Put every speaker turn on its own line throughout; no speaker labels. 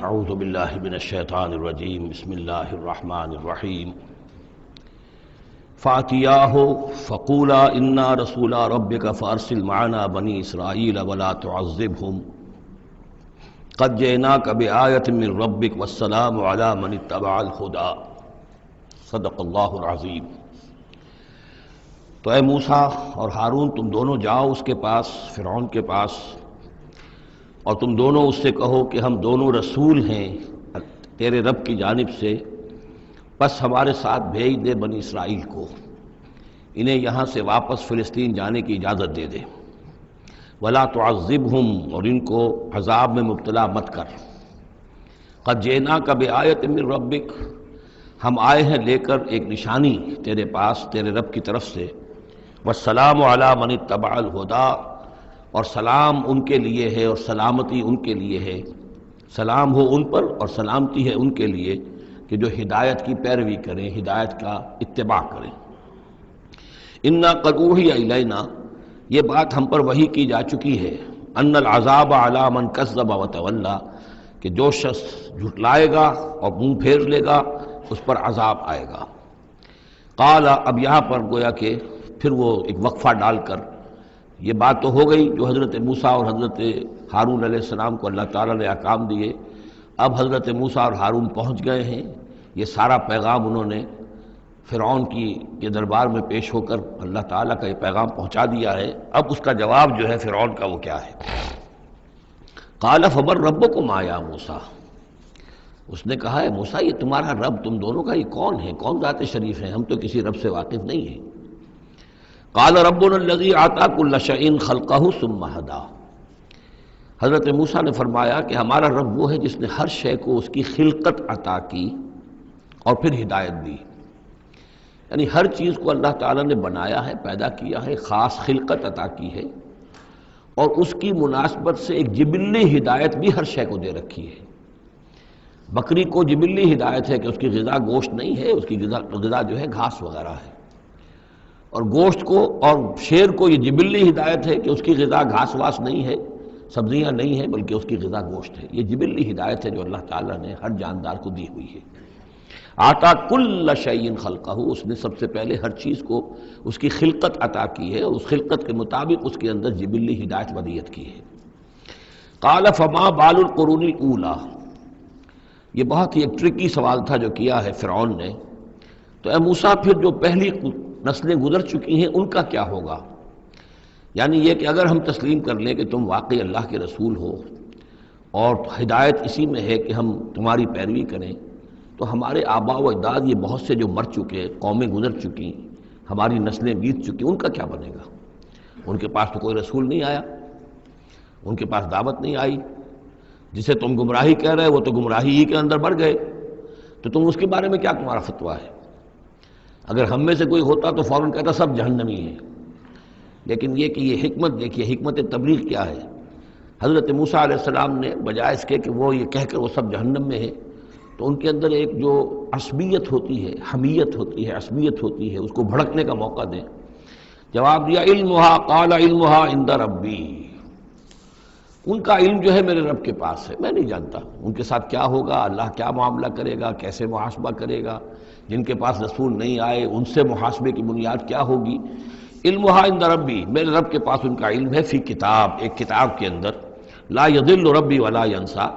اعوذ باللہ من الشیطان الرجیم بسم اللہ الرحمن الرحیم فاتیاہ فقولا انا رسولا ربک فارسل معنا بنی اسرائیل ولا تعذبہم قد جئناک بآیۃ من ربک والسلام علی من اتبع الہدی صدق اللہ العظیم۔ تو اے موسیٰ اور ہارون تم دونوں جاؤ اس کے پاس، فرعون کے پاس، اور تم دونوں اس سے کہو کہ ہم دونوں رسول ہیں تیرے رب کی جانب سے، بس ہمارے ساتھ بھیج دے بنی اسرائیل کو، انہیں یہاں سے واپس فلسطین جانے کی اجازت دے دے، ولا تعذبہم، اور ان کو عذاب میں مبتلا مت کر، قد جئناک بآیۃ من ربک، ہم آئے ہیں لے کر ایک نشانی تیرے پاس تیرے رب کی طرف سے، والسلام علی من اتبع الہدی، اور سلام ان کے لیے ہے اور سلامتی ان کے لیے ہے، سلام ہو ان پر اور سلامتی ہے ان کے لیے کہ جو ہدایت کی پیروی کریں، ہدایت کا اتباع کریں۔ انا قد اوحی الینا، یہ بات ہم پر وحی کی جا چکی ہے، ان العذاب علی من کذب وتولی، کہ جو شخص جھٹلائے گا اور منہ پھیر لے گا اس پر عذاب آئے گا۔ قال، اب یہاں پر گویا کہ پھر وہ ایک وقفہ ڈال کر یہ بات تو ہو گئی جو حضرت موسیٰ اور حضرت ہارون علیہ السلام کو اللہ تعالیٰ نے احکام دیے، اب حضرت موسیٰ اور ہارون پہنچ گئے ہیں، یہ سارا پیغام انہوں نے فرعون کے دربار میں پیش ہو کر اللہ تعالیٰ کا یہ پیغام پہنچا دیا ہے۔ اب اس کا جواب جو ہے فرعون کا وہ کیا ہے؟ قال فمن ربکم یا موسیٰ، اس نے کہا ہے موسیٰ یہ تمہارا رب تم دونوں کا یہ کون ہے، کون ذات شریف ہے، ہم تو کسی رب سے واقف نہیں ہیں۔ قال ربنا الذی اعطی کل شیء خلقہ ثم ہدی، حضرت موسیٰ نے فرمایا کہ ہمارا رب وہ ہے جس نے ہر شے کو اس کی خلقت عطا کی اور پھر ہدایت دی، یعنی ہر چیز کو اللہ تعالیٰ نے بنایا ہے، پیدا کیا ہے، خاص خلقت عطا کی ہے، اور اس کی مناسبت سے ایک جبلی ہدایت بھی ہر شے کو دے رکھی ہے۔ بکری کو جبلی ہدایت ہے کہ اس کی غذا گوشت نہیں ہے، اس کی غذا جو ہے گھاس وغیرہ ہے، اور گوشت کو اور شیر کو یہ جبلی ہدایت ہے کہ اس کی غذا گھاس واس نہیں ہے، سبزیاں نہیں ہیں، بلکہ اس کی غذا گوشت ہے۔ یہ جبلی ہدایت ہے جو اللہ تعالیٰ نے ہر جاندار کو دی ہوئی ہے۔ آتا کل شیء خلقہ، اس نے سب سے پہلے ہر چیز کو اس کی خلقت عطا کی ہے اور اس خلقت کے مطابق اس کے اندر جبلی ہدایت ودیت کی ہے۔ قال فما بال القرون الاولی، یہ بہت ہی ایک ٹرکی سوال تھا جو کیا ہے فرعون نے، تو اے موسیٰ پھر جو پہلی نسلیں گزر چکی ہیں ان کا کیا ہوگا؟ یعنی یہ کہ اگر ہم تسلیم کر لیں کہ تم واقعی اللہ کے رسول ہو اور ہدایت اسی میں ہے کہ ہم تمہاری پیروی کریں، تو ہمارے آباء و اجداد یہ بہت سے جو مر چکے، قومیں گزر چکی، ہماری نسلیں بیت چکی، ان کا کیا بنے گا؟ ان کے پاس تو کوئی رسول نہیں آیا، ان کے پاس دعوت نہیں آئی، جسے تم گمراہی کہہ رہے وہ تو گمراہی ہی کے اندر بڑھ گئے، تو تم اس کے بارے میں کیا تمہارا فتویٰ ہے؟ اگر ہم میں سے کوئی ہوتا تو فوراً کہتا سب جہنمی ہیں، لیکن یہ کہ یہ حکمت دیکھیے، حکمت تبلیغ کیا ہے۔ حضرت موسیٰ علیہ السلام نے بجائے اس کے کہ وہ یہ کہہ کر وہ سب جہنم میں ہے، تو ان کے اندر ایک جو عصبیت ہوتی ہے، حمیت ہوتی ہے، عصبیت ہوتی ہے، اس کو بھڑکنے کا موقع دیں۔ جواب دیا علمہا، قال علمہا عند ربی، ان کا علم جو ہے میرے رب کے پاس ہے، میں نہیں جانتا ان کے ساتھ کیا ہوگا، اللہ کیا معاملہ کرے گا، کیسے محاسبہ کرے گا، جن کے پاس رسول نہیں آئے ان سے محاسبے کی بنیاد کیا ہوگی۔ علمہا عند ربی، میرے رب کے پاس ان کا علم ہے، فی کتاب، ایک کتاب کے اندر، لا یضل ربی ولا ینسا،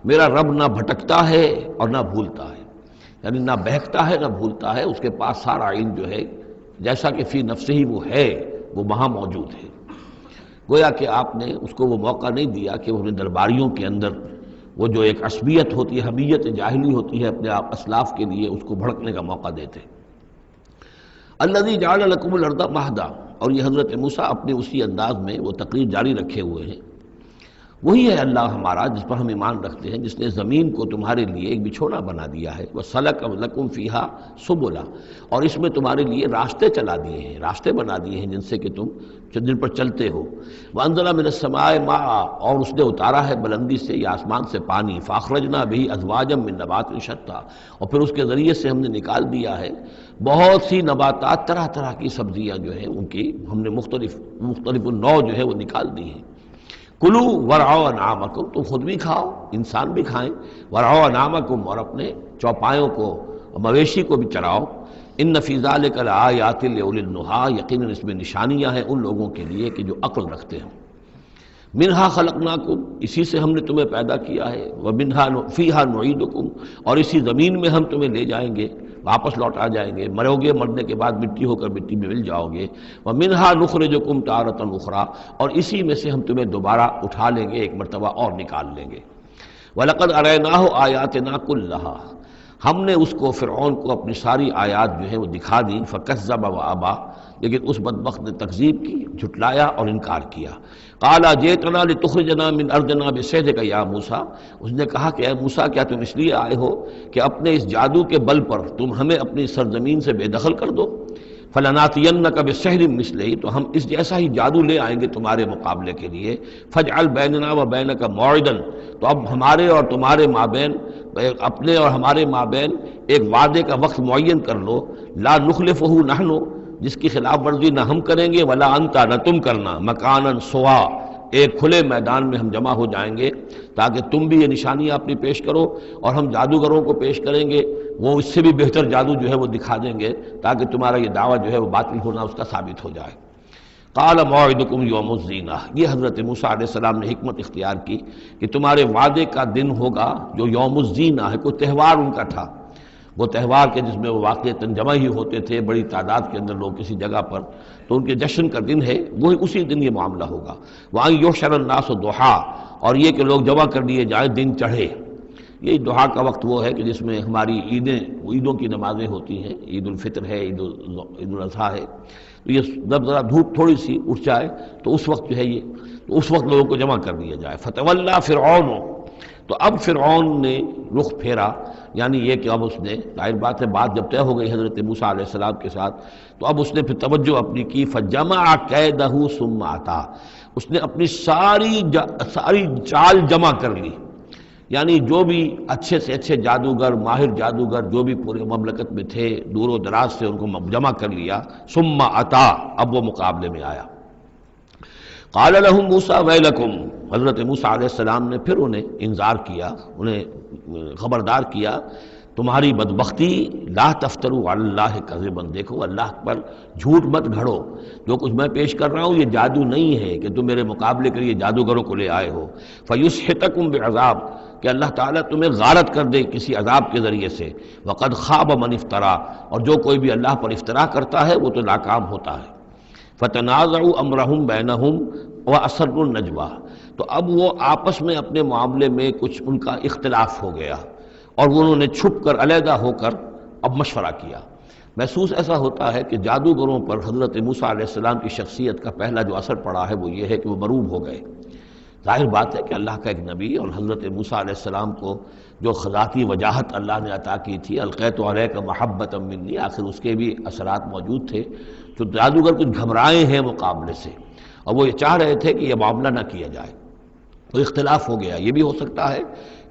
میرا رب نہ بھٹکتا ہے اور نہ بھولتا ہے، یعنی نہ بہکتا ہے نہ بھولتا ہے، اس کے پاس سارا علم جو ہے جیسا کہ فی نفسہ ہی وہ ہے وہ وہاں موجود ہے۔ گویا کہ آپ نے اس کو وہ موقع نہیں دیا کہ وہ اپنے درباریوں کے اندر وہ جو ایک عصبیت ہوتی ہے، حمیت جاہلی ہوتی ہے اپنے اسلاف کے لیے، اس کو بھڑکنے کا موقع دیتے۔ الذی جعل لکم الارض مہدا، اور یہ حضرت موسیٰ اپنے اسی انداز میں وہ تقریر جاری رکھے ہوئے ہیں، وہی ہے اللہ ہمارا جس پر ہم ایمان رکھتے ہیں، جس نے زمین کو تمہارے لیے ایک بچھونا بنا دیا ہے، وَسَلَكَ لَكُمْ فِيهَا سُبُلًا، اور اس میں تمہارے لیے راستے چلا دیے ہیں، راستے بنا دیے ہیں جن سے کہ تم جن پر چلتے ہو۔ وَأَنزَلَ مِنَ السَّمَاءِ مَاءً، اور اس نے اتارا ہے بلندی سے یا آسمان سے پانی، فَأَخْرَجْنَا بِهِ أَزْوَاجًا مِّن نَبَاتٍ شَتَّىٰ، اور پھر اس کے ذریعے سے ہم نے نکال دیا ہے بہت سی نباتات، طرح طرح کی سبزیاں جو ہیں ان کی ہم نے مختلف النوع جو ہے وہ نکال دی ہیں۔ کلو ورعوا انعامکم، تم خود بھی کھاؤ، انسان بھی کھائیں، ورعوا انعامکم، اور اپنے چوپایوں کو اور مویشی کو بھی چراؤ، ان فی ذلک لآیات لأولی النہیٰ، یقیناً اس میں نشانیاں ہیں ان لوگوں کے لیے کہ جو عقل رکھتے ہیں۔ منہا خلقناکم، اسی سے ہم نے تمہیں پیدا کیا ہے، ومنہا فیہا نعیدکم، اور اسی زمین میں ہم تمہیں لے جائیں گے، واپس لوٹ آ جائیں گے، مرو گے، مرنے کے بعد مٹی ہو کر مٹی میں مل جاؤ گے، ومنہا نخرجکم تارۃ اخری، اور اسی میں سے ہم تمہیں دوبارہ اٹھا لیں گے، ایک مرتبہ اور نکال لیں گے۔ وَلَقَدْ أَرَيْنَاهُ آيَاتِنَا كُلَّهَا، ہم نے اس کو فرعون کو اپنی ساری آیات جو ہیں وہ دکھا دی، فَكَذَّبَ وَأَبَى، لیکن اس بدبخت نے تکذیب کی، جھٹلایا اور انکار کیا۔ قَالَ جِئْتَنَا لِتُخْرِجَنَا مِنْ أَرْضِنَا بِسِحْرِكَ يَا موسیٰ، اس نے کہا کہ اے موسیٰ، کیا تم اس لیے آئے ہو کہ اپنے اس جادو کے بل پر تم ہمیں اپنی سرزمین سے بے دخل کر دو؟ فَلَنَأْتِيَنَّكَ بِسِحْرٍ مِثْلِهِ، تو ہم اس جیسا ہی جادو لے آئیں گے تمہارے مقابلے کے لیے۔ فَاجْعَلْ بَيْنَنَا وَبَيْنَكَ مَوْعِدًا، تو اب ہمارے اور تمہارے مابین، اپنے اور ہمارے مابین ایک وعدے کا وقت معین کر لو، لا نخلفہ نحن، جس کی خلاف ورزی نہ ہم کریں گے، ولا انتا، نہ تم کرنا، مکاناً سوا، ایک کھلے میدان میں ہم جمع ہو جائیں گے تاکہ تم بھی یہ نشانیاں اپنی پیش کرو اور ہم جادوگروں کو پیش کریں گے، وہ اس سے بھی بہتر جادو جو ہے وہ دکھا دیں گے تاکہ تمہارا یہ دعویٰ جو ہے وہ باطل ہونا اس کا ثابت ہو جائے۔ قال موعدکم یوم الزینہ، یہ حضرت موسیٰ علیہ السلام نے حکمت اختیار کی کہ تمہارے وعدے کا دن ہوگا جو یوم الزینہ ہے، کوئی تہوار ان کا تھا، وہ تہوار کے جس میں وہ واقعتاً جمع ہی ہوتے تھے بڑی تعداد کے اندر لوگ کسی جگہ پر، تو ان کے جشن کا دن ہے، وہی اسی دن یہ معاملہ ہوگا۔ وَأَن يُحْشَرَ النَّاسُ ضُحًى، اور یہ کہ لوگ جمع کر لیے جائیں دن چڑھے۔ یہ دعا کا وقت وہ ہے کہ جس میں ہماری عیدوں کی نمازیں ہوتی ہیں، عید الفطر ہے، عید الاضحیٰ ہے، تو یہ جب ذرا دھوپ تھوڑی سی اٹھ جائے تو اس وقت جو ہے یہ، تو اس وقت لوگوں کو جمع کر دیا جائے۔ فَتَوَلَّىٰ فِرْعَوْنُ، تو اب فرعون نے رخ پھیرا، یعنی یہ کہ اب اس نے، ظاہر بات ہے بات جب طے ہو گئی حضرت موسیٰ علیہ السلام کے ساتھ، تو اب اس نے پھر توجہ اپنی کی، فَجَمَعَ كَيْدَهُ ثُمَّ أَتَىٰ، اس نے اپنی ساری چال جمع کر لی، یعنی جو بھی اچھے سے اچھے جادوگر، ماہر جادوگر جو بھی پورے مملکت میں تھے، دور و دراز سے ان کو جمع کر لیا۔ ثُمَّ أَتَىٰ، اب وہ مقابلے میں آیا۔ قال لهم موسیٰ ویلکم، حضرت موسیٰ علیہ السلام نے پھر انہیں انذار کیا، انہیں خبردار کیا، تمہاری بدبختی، لا تفتروا علی اللہ کذبا، دیکھو اللہ پر جھوٹ مت گھڑو، جو کچھ میں پیش کر رہا ہوں یہ جادو نہیں ہے کہ تم میرے مقابلے کے لیے جادوگروں کو لے آئے ہو۔ فیسحتکم بعذاب، کہ اللہ تعالیٰ تمہیں غارت کر دے کسی عذاب کے ذریعے سے۔ وقد خاب من افترا، اور جو کوئی بھی اللہ پر افترا کرتا ہے وہ تو ناکام ہوتا ہے۔ فتنازعوا امرهم بینہم واسروا النجوى، تو اب وہ آپس میں اپنے معاملے میں کچھ ان کا اختلاف ہو گیا اور انہوں نے چھپ کر، علیحدہ ہو کر اب مشورہ کیا۔ محسوس ایسا ہوتا ہے کہ جادوگروں پر حضرت موسیٰ علیہ السلام کی شخصیت کا پہلا جو اثر پڑا ہے وہ یہ ہے کہ وہ مروب ہو گئے۔ ظاہر بات ہے کہ اللہ کا ایک نبی اور حضرت موسیٰ علیہ السلام کو جو ذاتی وجاہت اللہ نے عطا کی تھی، القیت علیک محبۃ منی، آخر اس کے بھی اثرات موجود تھے، تو جادوگر کچھ گھبرائے ہیں مقابلے سے، اور وہ یہ چاہ رہے تھے کہ یہ معاملہ نہ کیا جائے، تو اختلاف ہو گیا۔ یہ بھی ہو سکتا ہے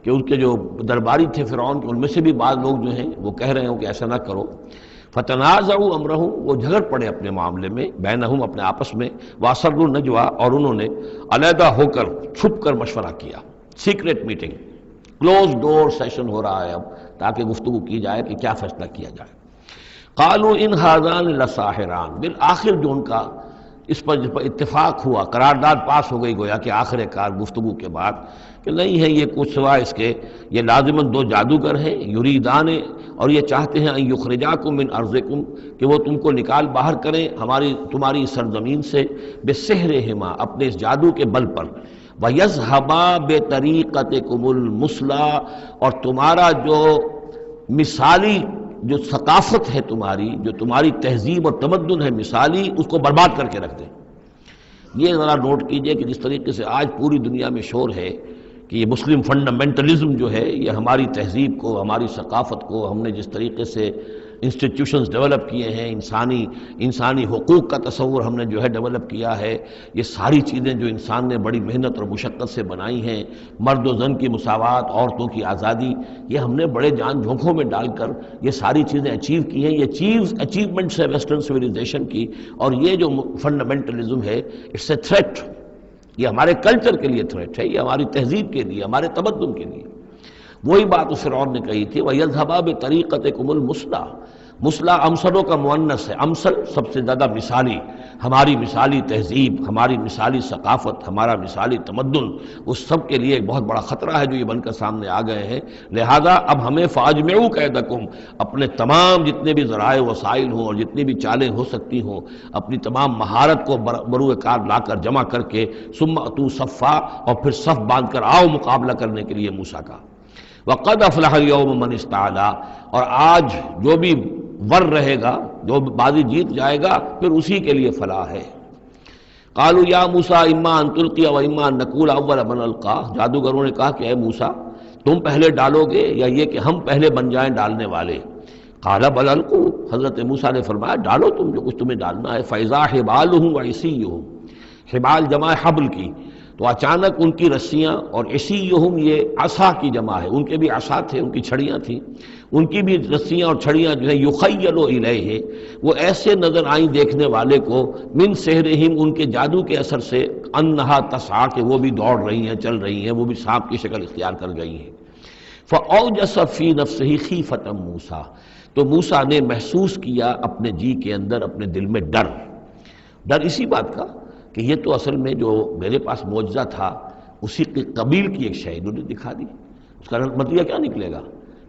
کہ ان کے جو درباری تھے فرعون کے، ان میں سے بھی بعض لوگ جو ہیں وہ کہہ رہے ہوں کہ ایسا نہ کرو۔ فتنازعوا امرهم، وہ جھگڑ پڑے اپنے معاملے میں، بینہم، اپنے آپس میں، واسروا النجوى، اور انہوں نے علیحدہ ہو کر چھپ کر مشورہ کیا، سیکریٹ میٹنگ، کلوز ڈور سیشن ہو رہا ہے اب، تاکہ گفتگو کی جائے کہ کیا فیصلہ کیا جائے۔ قالوا ان هذان لساحران، بالآخر جو ان کا اس پر اتفاق ہوا، قرارداد پاس ہو گئی گویا کہ آخر کار گفتگو کے بعد، کہ نہیں ہے یہ کچھ سوا اس کے، یہ لازماً دو جادوگر ہیں، یریدان، اور یہ چاہتے ہیں ان یخرجاکم من ارضکم، کہ وہ تم کو نکال باہر کریں تمہاری سرزمین سے، بسحرہما، اپنے اس جادو کے بل پر، ویذھبا بطریقتکم المثلی، اور تمہارا جو مثالی جو ثقافت ہے تمہاری، جو تمہاری تہذیب اور تمدن ہے مثالی، اس کو برباد کر کے رکھ دیں۔ یہ ذرا نوٹ کیجئے کہ جس طریقے سے آج پوری دنیا میں شور ہے کہ یہ مسلم فنڈامنٹلزم جو ہے یہ ہماری تہذیب کو، ہماری ثقافت کو، ہم نے جس طریقے سے انسٹیٹیوشنز ڈیولپ کیے ہیں، انسانی حقوق کا تصور ہم نے جو ہے ڈیولپ کیا ہے، یہ ساری چیزیں جو انسان نے بڑی محنت اور مشقت سے بنائی ہیں، مرد و زن کی مساوات، عورتوں کی آزادی، یہ ہم نے بڑے جان جھونکوں میں ڈال کر یہ ساری چیزیں اچیو کی ہیں، یہ اچیومنٹس ہے ویسٹرن سویلائزیشن کی، اور یہ جو فنڈامنٹلزم ہے اٹس اے تھریٹ یہ ہمارے کلچر کے لیے تھریٹ ہے، یہ ہماری تہذیب کے لیے، ہمارے تمدن کے لیے۔ وہی بات اس فرعون نے کہی تھی وَيَذْهَبَا بِطَرِيقَتِكُمُ الْمُثْلَىٰ، مثلا امثلوں کا مؤنث ہے، امثل سب سے زیادہ مثالی، ہماری مثالی تہذیب، ہماری مثالی ثقافت، ہمارا مثالی تمدن، اس سب کے لیے ایک بہت بڑا خطرہ ہے جو یہ بن کر سامنے آ گئے ہیں۔ لہذا اب ہمیں فَأَجْمِعُوا كَيْدَكُمْ، اپنے تمام جتنے بھی ذرائع وسائل ہوں اور جتنی بھی چالیں ہو سکتی ہوں، اپنی تمام مہارت کو بروئے کار لا کر جمع کر کے ثم اتوا صفا، اور پھر صف باندھ کر آؤ مقابلہ کرنے کے لیے موسیٰ کا۔ وَقَدْ أَفْلَحَ الْيَوْمَ مَنِ اسْتَعْلَىٰ، اور آج جو بھی ور رہے گا، جو بازی جیت جائے گا، پھر اسی کے لیے فلاح ہے۔ قالوا یا موسیٰ اما ان تلقی و اما ان نکون اول من القا، جادوگروں نے کہا کہ اے موسیٰ تم پہلے ڈالو گے یا یہ کہ ہم پہلے بن جائیں ڈالنے والے؟ قال بل القوا، حضرت موسیٰ نے فرمایا ڈالو تم جو کچھ تمہیں ڈالنا ہے۔ فاذا حبالهم وعصیهم، حبال جمع ہے حبل کی، تو اچانک ان کی رسیاں، اور عصیہم یہ عصا کی جمع ہے، ان کے بھی عصا تھے، ان کی چھڑیاں تھیں، ان کی بھی رسیاں اور چھڑیاں جو ہے یخیل الیہ، وہ ایسے نظر آئیں دیکھنے والے کو، من سحرہم، ان کے جادو کے اثر سے، انہا تسعی، کہ وہ بھی دوڑ رہی ہیں، چل رہی ہیں، وہ بھی سانپ کی شکل اختیار کر گئی ہیں۔ فاوجس فی نفسہ خیفۃ موسیٰ، تو موسیٰ نے محسوس کیا اپنے جی کے اندر، اپنے دل میں ڈر اسی بات کا کہ یہ تو اصل میں جو میرے پاس معجزہ تھا اسی کے قبیل کی ایک شے انہوں نے دکھا دی۔ اس کا نتیجہ کیا نکلے گا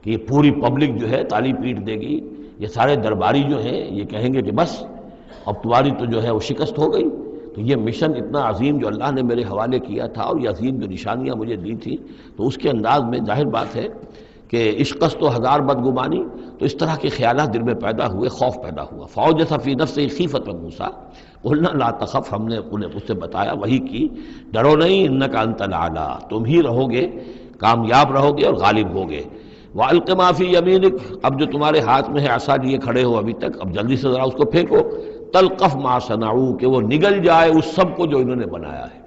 کہ یہ پوری پبلک جو ہے تالی پیٹ دے گی، یہ سارے درباری جو ہیں یہ کہیں گے کہ بس اب تمہاری تو جو ہے وہ شکست ہو گئی۔ تو یہ مشن اتنا عظیم جو اللہ نے میرے حوالے کیا تھا، اور یہ عظیم جو نشانیاں مجھے دی تھی، تو اس کے انداز میں ظاہر بات ہے کہ عشقست و ہزار بدگمانی، تو اس طرح کے خیالات دل میں پیدا ہوئے، خوف پیدا ہوا۔ فاوجس فی نفسہ خیفۃ موسیٰ قلنا لا تخف، ہم نے انہیں اس سے بتایا، وہی کی، ڈرو نہیں، انک انت الاعلیٰ، تم ہی رہو گے، کامیاب رہو گے اور غالب ہوگے۔ وَأَلْقِ مَا فِي يَمِينِكَ، اب جو تمہارے ہاتھ میں ہے عصا لیے کھڑے ہو ابھی تک، اب جلدی سے ذرا اس کو پھینکو، تلقف ما صنعوا، کہ وہ نگل جائے اس سب کو جو انہوں نے بنایا ہے۔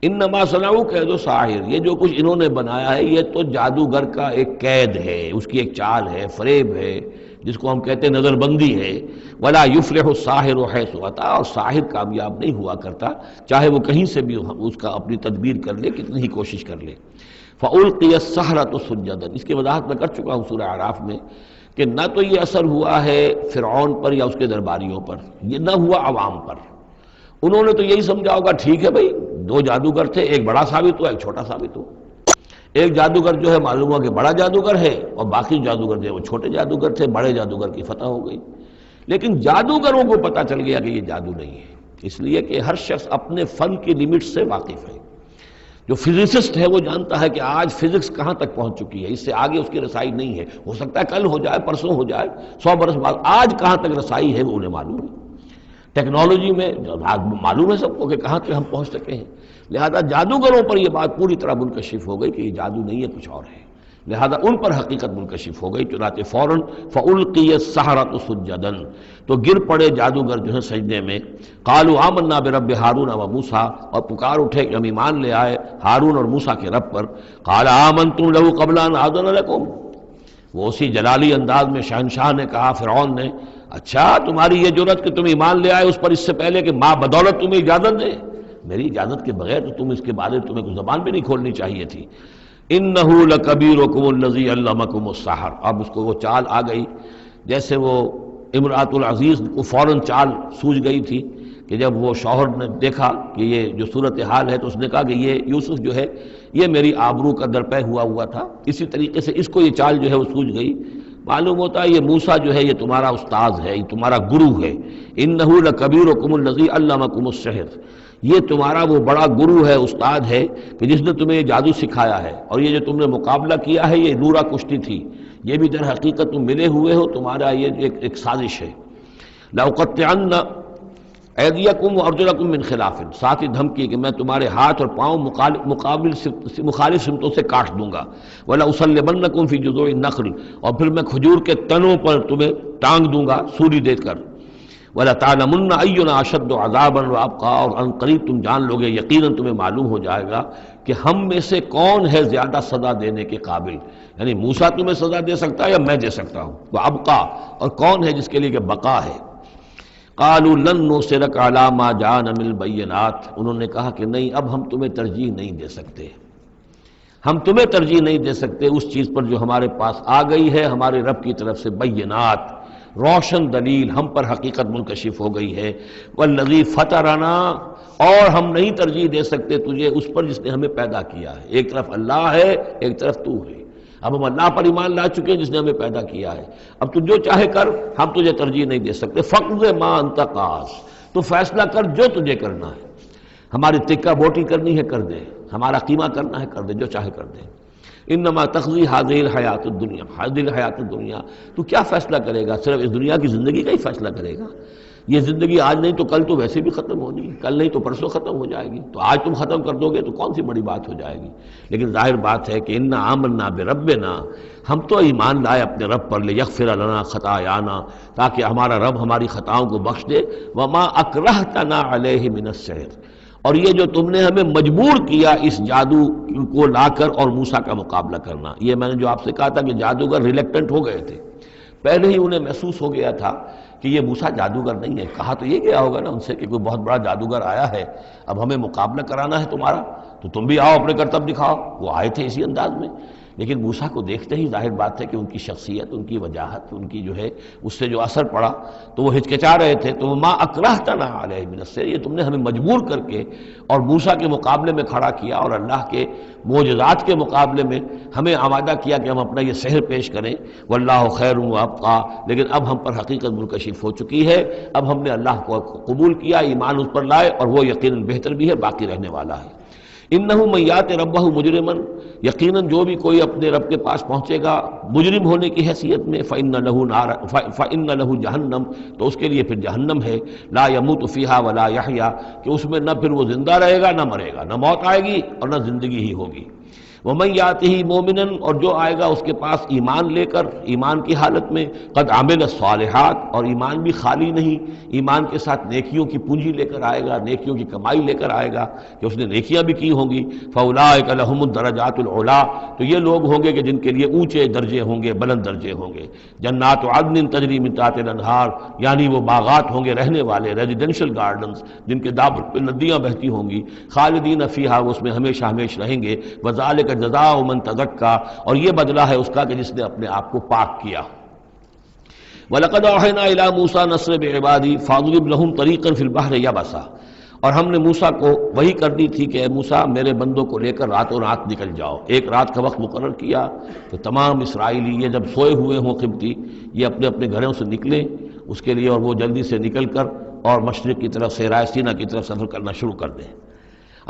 انما صنعوا کید ساحر، یہ جو کچھ انہوں نے بنایا ہے یہ تو جادوگر کا ایک قید ہے، اس کی ایک چال ہے، فریب ہے، جس کو ہم کہتے ہیں نظر بندی ہے۔ ولا یفلح الساحر حیث اتی، اور ساحر کامیاب نہیں ہوا کرتا چاہے وہ کہیں سے بھی اس کا اپنی تدبیر کر لے، کتنی ہی کوشش کر لے۔ فألقی السحرۃ سجدا، اس کی وضاحت میں کر چکا ہوں سورہ اعراف میں کہ نہ تو یہ اثر ہوا ہے فرعون پر یا اس کے درباریوں پر، یہ نہ ہوا عوام پر۔ انہوں نے تو یہی سمجھا ہوگا ٹھیک ہے بھائی، دو جادوگر تھے، ایک بڑا ثابت ہوا، ایک چھوٹا ثابت ہوا۔ ایک جادوگر جو ہے معلوم ہوا کہ بڑا جادوگر ہے، اور باقی جادوگر جو ہے وہ چھوٹے جادوگر تھے، بڑے جادوگر کی فتح ہو گئی۔ لیکن جادوگروں کو پتہ چل گیا کہ یہ جادو نہیں ہے، اس لیے کہ ہر شخص اپنے فن کی لمٹ سے واقف ہے۔ جو فزسسٹ ہے وہ جانتا ہے کہ آج فزکس کہاں تک پہنچ چکی ہے، اس سے آگے اس کی رسائی نہیں ہے، ہو سکتا ہے کل ہو جائے، پرسوں ہو جائے، 100 برس بعد، آج کہاں تک رسائی ہے وہ انہیں معلوم ہے۔ ٹیکنالوجی میں معلوم ہے سب کو کہ کہاں تک ہم پہنچ سکے ہیں، لہذا جادوگروں پر یہ بات پوری طرح منکشف ہو گئی کہ یہ جادو نہیں ہے، کچھ اور ہے، لہذا ان پر حقیقت منکشف ہو گئی۔ چنانچہ فوراً فألقی السحرۃ سجدا، تو گر پڑے جادوگر جو ہے سجدے میں۔ قالوا آمنا برب ہارون و موسیٰ، اور پکار اٹھے کہ ہم ایمان لے آئے ہارون اور موسیٰ کے رب پر۔ قال آمنتم له قبل ان آذن لكم، وہ اسی جلالی انداز میں شہنشاہ نے کہا، فرعون نے، اچھا تمہاری یہ جرت کہ تم ایمان لے آئے اس پر اس سے پہلے کہ ماں بدولت تمہیں اجازت دے؟ میری اجازت کے بغیر تو تم اس کے بارے میں تمہیں کوئی زبان بھی نہیں کھولنی چاہیے تھی۔ انہ لکبیرکم الذی علمکم السحر، اب اس کو وہ چال آ گئی، جیسے وہ امرأۃ العزیز کو فوراً چال سوجھ گئی تھی کہ جب وہ شوہر نے دیکھا کہ یہ جو صورتحال ہے تو اس نے کہا کہ یہ یوسف جو ہے یہ میری آبرو کا درپے ہوا تھا، اسی طریقے سے اس کو یہ چال جو ہے وہ سوجھ گئی۔ معلوم ہوتا ہے یہ موسیٰ جو ہے یہ تمہارا استاذ ہے، یہ تمہارا گرو ہے۔ انہ لکبیرکم الذی علمکم السحر، یہ تمہارا وہ بڑا گرو ہے، استاد ہے کہ جس نے تمہیں یہ جادو سکھایا ہے، اور یہ جو تم نے مقابلہ کیا ہے یہ نورا کشتی تھی، یہ بھی در حقیقت تم ملے ہوئے ہو، تمہارا یہ ایک سازش ہے۔ لأقطعن ایدیکم وارجلکم من خلاف، ساتھ ہی دھمکی کہ میں تمہارے ہاتھ اور پاؤں مخالف سمتوں سے کاٹ دوں گا۔ ولاصلبنکم فی جذوع النخل، اور پھر میں کھجور کے تنوں پر تمہیں ٹانگ دوں گا سولی دے کر۔ وَلَتَعْلَمُنَّ أَيُّنَا أَشَدُّ عَذَابًا وَأَبْقَىٰ، اور ان قریب تم جان لوگے، یقیناً تمہیں معلوم ہو جائے گا کہ ہم میں سے کون ہے زیادہ سزا دینے کے قابل، یعنی موسیٰ تمہیں سزا دے سکتا ہے یا میں دے سکتا ہوں، وَأَبْقَىٰ، اور کون ہے جس کے لیے کہ بقا ہے۔ قالوا لن نصرک علی ما جاءنا من البینات، انہوں نے کہا کہ نہیں، اب ہم تمہیں ترجیح نہیں دے سکتے، ہم تمہیں ترجیح نہیں دے سکتے اس چیز پر جو ہمارے پاس آ گئی ہے ہمارے رب کی طرف سے، بینات، روشن دلیل ہم پر حقیقت منکشف ہو گئی ہے، والذی فطرنا، اور ہم نہیں ترجیح دے سکتے تجھے اس پر جس نے ہمیں پیدا کیا ہے، ایک طرف اللہ ہے ایک طرف تو ہے، اب ہم اللہ پر ایمان لا چکے ہیں جس نے ہمیں پیدا کیا ہے، اب تو جو چاہے کر، ہم تجھے ترجیح نہیں دے سکتے، فقض ما انت قاض، تو فیصلہ کر جو تجھے کرنا ہے، ہماری تکہ بوٹی کرنی ہے کر دے، ہمارا قیمہ کرنا ہے کر دے، جو چاہے کر دے، انما تقضی هذه الحیات الدنیا، هذه الحیات الدنیا، تو کیا فیصلہ کرے گا؟ صرف اس دنیا کی زندگی کا ہی فیصلہ کرے گا؟ یہ زندگی آج نہیں تو کل تو ویسے بھی ختم ہونی ہے، کل نہیں تو پرسوں ختم ہو جائے گی، تو آج تم ختم کر دو گے تو کون سی بڑی بات ہو جائے گی؟ لیکن ظاہر بات ہے کہ انا آمنا بربنا، ہم تو ایمان لائے اپنے رب پر، لیغفر لنا خطایانا، تاکہ ہمارا رب ہماری خطاؤں کو بخش دے، وما اکرہتنا علیہ من السحر، اور یہ جو تم نے ہمیں مجبور کیا اس جادو کو لا کر اور موسیٰ کا مقابلہ کرنا، یہ میں نے جو آپ سے کہا تھا کہ جادوگر ریلیکٹنٹ ہو گئے تھے، پہلے ہی انہیں محسوس ہو گیا تھا کہ یہ موسیٰ جادوگر نہیں ہے، کہا تو یہ گیا ہوگا نا ان سے کہ کوئی بہت بڑا جادوگر آیا ہے، اب ہمیں مقابلہ کرانا ہے تمہارا، تو تم بھی آؤ اپنے کرتب دکھاؤ، وہ آئے تھے اسی انداز میں، لیکن موسیٰ کو دیکھتے ہی ظاہر بات ہے کہ ان کی شخصیت، ان کی وجاہت، ان کی جو ہے اس سے جو اثر پڑا تو وہ ہچکچا رہے تھے، تو ما اکرہتنا علیہ من السحر، یہ تم نے ہمیں مجبور کر کے اور موسیٰ کے مقابلے میں کھڑا کیا اور اللہ کے معجزات کے مقابلے میں ہمیں آمادہ کیا کہ ہم اپنا یہ سحر پیش کریں، واللہ خیر وابقیٰ، لیکن اب ہم پر حقیقت منکشف ہو چکی ہے، اب ہم نے اللہ کو قبول کیا، ایمان اس پر لائے، اور وہ یقیناً بہتر بھی ہے، باقی رہنے والا ہے۔ انہ من یات ربہ مجرما، یقیناً جو بھی کوئی اپنے رب کے پاس پہنچے گا مجرم ہونے کی حیثیت میں، فإن لہ جہنم، تو اس کے لیے پھر جہنم ہے، لا یموت فیہا ولا یحیا، کہ اس میں نہ پھر وہ زندہ رہے گا نہ مرے گا، نہ موت آئے گی اور نہ زندگی ہی ہوگی۔ ومن یاتہ مومنا، اور جو آئے گا اس کے پاس ایمان لے کر، ایمان کی حالت میں، قد عمل الصالحات، اور ایمان بھی خالی نہیں، ایمان کے ساتھ نیکیوں کی پونجی لے کر آئے گا، نیکیوں کی کمائی لے کر آئے گا کہ اس نے نیکیاں بھی کی ہوں گی، فاولئک لہم الدرجات العلی، تو یہ لوگ ہوں گے کہ جن کے لیے اونچے درجے ہوں گے، بلند درجے ہوں گے، جنات عدن تجری من تحتها الانہار، یعنی وہ باغات ہوں گے رہنے والے، ریزیڈینشل گارڈنز جن کے دامن پہ ندیاں بہتی ہوں گی، خالدین فیہا، وہ اس میں ہمیشہ ہمیش رہیں گے، وذالک جزاء من تزکا، اور یہ بدلہ ہے اس کا کہ جس نے اپنے آپ کو پاک کیا۔ وَلَقَدْ أَوْحَيْنَا إِلَىٰ مُوسَىٰ نَسْرِ بِعِبَادِي فَاضْرِبْ لَهُمْ طَرِيقًا فِي الْبَحْرِ يَبَسًا، اور ہم نے موسیٰ کو وہی کر دی تھی کہ اے موسیٰ میرے بندوں کو لے کر راتوں رات نکل جاؤ، ایک رات کا وقت مقرر کیا کہ تمام اسرائیلی یہ جب سوئے ہوئے ہوں قبطی، یہ اپنے اپنے گھروں سے نکلیں اس کے لیے، اور وہ جلدی سے نکل کر اور مشرق کی طرف صحرائے سینا کی طرف سفر کرنا شروع کر دیں۔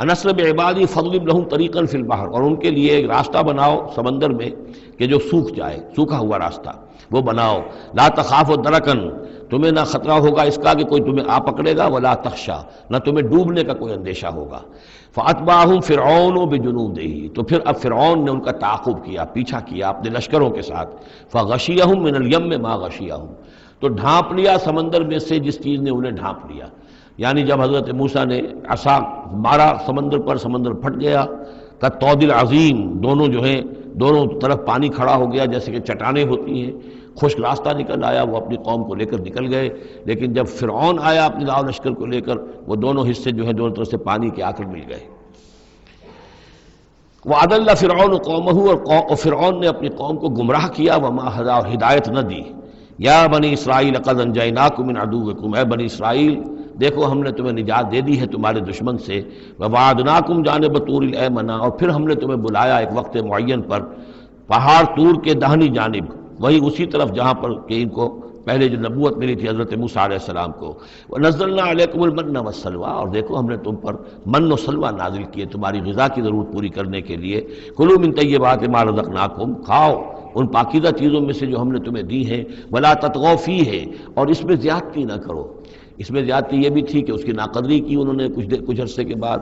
انصر بعبادی فضرب لہم طریقا فی البحر، اور ان کے لیے ایک راستہ بناؤ سمندر میں کہ جو سوکھ جائے، سوکھا ہوا راستہ وہ بناؤ، لا تخاف درکن، تمہیں نہ خطرہ ہوگا اس کا کہ کوئی تمہیں آ پکڑے گا، ولا تخشا، نہ تمہیں ڈوبنے کا کوئی اندیشہ ہوگا۔ فاتبعہم فرعون بجنودہ، تو پھر اب فرعون نے ان کا تعاقب کیا، پیچھا کیا اپنے لشکروں کے ساتھ، فغشیہم من الیم ما غشیہم، تو ڈھانپ لیا سمندر میں سے جس چیز نے انہیں ڈھانپ لیا، یعنی جب حضرت موسیٰ نے عصا مارا سمندر پر، سمندر پھٹ گیا، کالطود العظیم، دونوں جو ہیں دونوں طرف پانی کھڑا ہو گیا جیسے کہ چٹانیں ہوتی ہیں، خشک راستہ نکل آیا، وہ اپنی قوم کو لے کر نکل گئے، لیکن جب فرعون آیا اپنے لاؤ لشکر کو لے کر، وہ دونوں حصے جو ہیں دونوں طرف سے پانی کے آ کر مل گئے۔ وَأَضَلَّ فِرْعَوْنُ قَوْمَهُ، اور فرعون نے اپنی قوم کو گمراہ کیا، وَمَا هَدَىٰ، اور ہدایت نہ دی۔ یا بنی اسرائیل قد انجیناکم من عدوکم، اے بنی اسرائیل دیکھو ہم نے تمہیں نجات دے دی ہے تمہارے دشمن سے، ووعدناکم جانب طور الایمن، اور پھر ہم نے تمہیں بلایا ایک وقت معین پر پہاڑ طور کے داہنی جانب، وہی اسی طرف جہاں پر کہ ان کو پہلے جو نبوت ملی تھی حضرت موسیٰ علیہ السلام کو، وَنَزَّلْنَا عَلَيْكُمُ الْمَنَّ وَالسَّلْوَىٰ، اور دیکھو ہم نے تم پر من و سلوہ نازل کیے تمہاری غذا کی ضرورت پوری کرنے کے لیے، کُلُوا مِن طَیِّبَاتِ مَا رَزَقْنَاکُمْ، کھاؤ ان پاکیزہ چیزوں میں سے جو ہم نے تمہیں دی ہیں، وَلَا تَطْغَوْا فِیہ، اور اس میں زیادتی نہ کرو۔ اس میں زیادتی یہ بھی تھی کہ اس کی ناقدری کی انہوں نے کچھ عرصے کے بعد،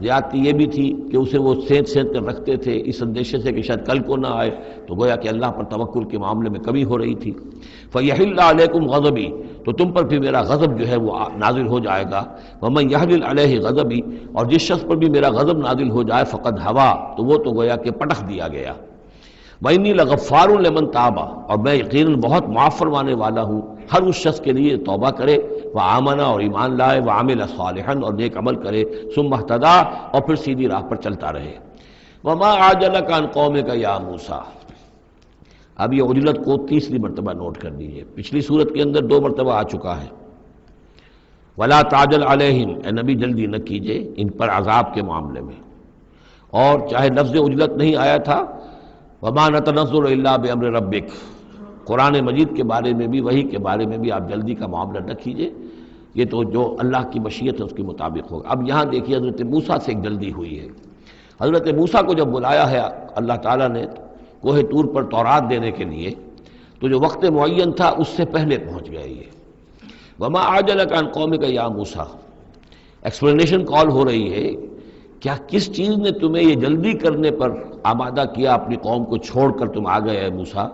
زیادتی یہ بھی تھی کہ اسے وہ سینت کر رکھتے تھے اس اندیشے سے کہ شاید کل کو نہ آئے، تو گویا کہ اللہ پر توکل کے معاملے میں کمی ہو رہی تھی۔ فَيَحِلَّ عَلَيْكُمْ غَضَبِي، تو تم پر بھی میرا غضب جو ہے وہ نازل ہو جائے گا۔ وَمَن يَحْلِلْ عَلَيْهِ غَضَبِي، اور جس شخص پر بھی میرا غضب نازل ہو جائے، فقد ہوا، تو وہ تو گویا کہ پٹخ دیا گیا۔ وَإِنِّي لَغَفَّارٌ لِمَن تَابَ، اور میں یقیناً بہت معاف فرمانے والا ہوں ہر اس شخص کے لیے توبہ کرے، وآمن اور ایمان لائے، وعمل صالحا اور نیک عمل کرے، ثم اہتدی اور پھر سیدھی راہ پر چلتا رہے۔ وما عجلک عن قومک یا موسیٰ، اب یہ عجلت کو تیسری مرتبہ نوٹ کر دیجئے، پچھلی صورت کے اندر 2 مرتبہ آ چکا ہے۔ ولا تعجل علیہم، اے نبی جلدی نہ کیجئے ان پر عذاب کے معاملے میں، اور چاہے لفظ عجلت نہیں آیا تھا، وما نتنزل الا بامر ربک، قرآن مجید کے بارے میں بھی، وحی کے بارے میں بھی آپ جلدی کا معاملہ نہ کیجئے، یہ تو جو اللہ کی مشیت ہے اس کے مطابق ہوگا۔ اب یہاں دیکھیے حضرت موسیٰ سے ایک جلدی ہوئی ہے۔ حضرت موسیٰ کو جب بلایا ہے اللہ تعالیٰ نے کوہ طور پر تورات دینے کے لیے، تو جو وقت معین تھا اس سے پہلے پہنچ گئے یہ۔ وما عجلک عن قومک یا موسیٰ، ایکسپلینیشن کال ہو رہی ہے، کیا کس چیز نے تمہیں یہ جلدی کرنے پر آمادہ کیا، اپنی قوم کو چھوڑ کر تم آ گئے اے موسیٰ؟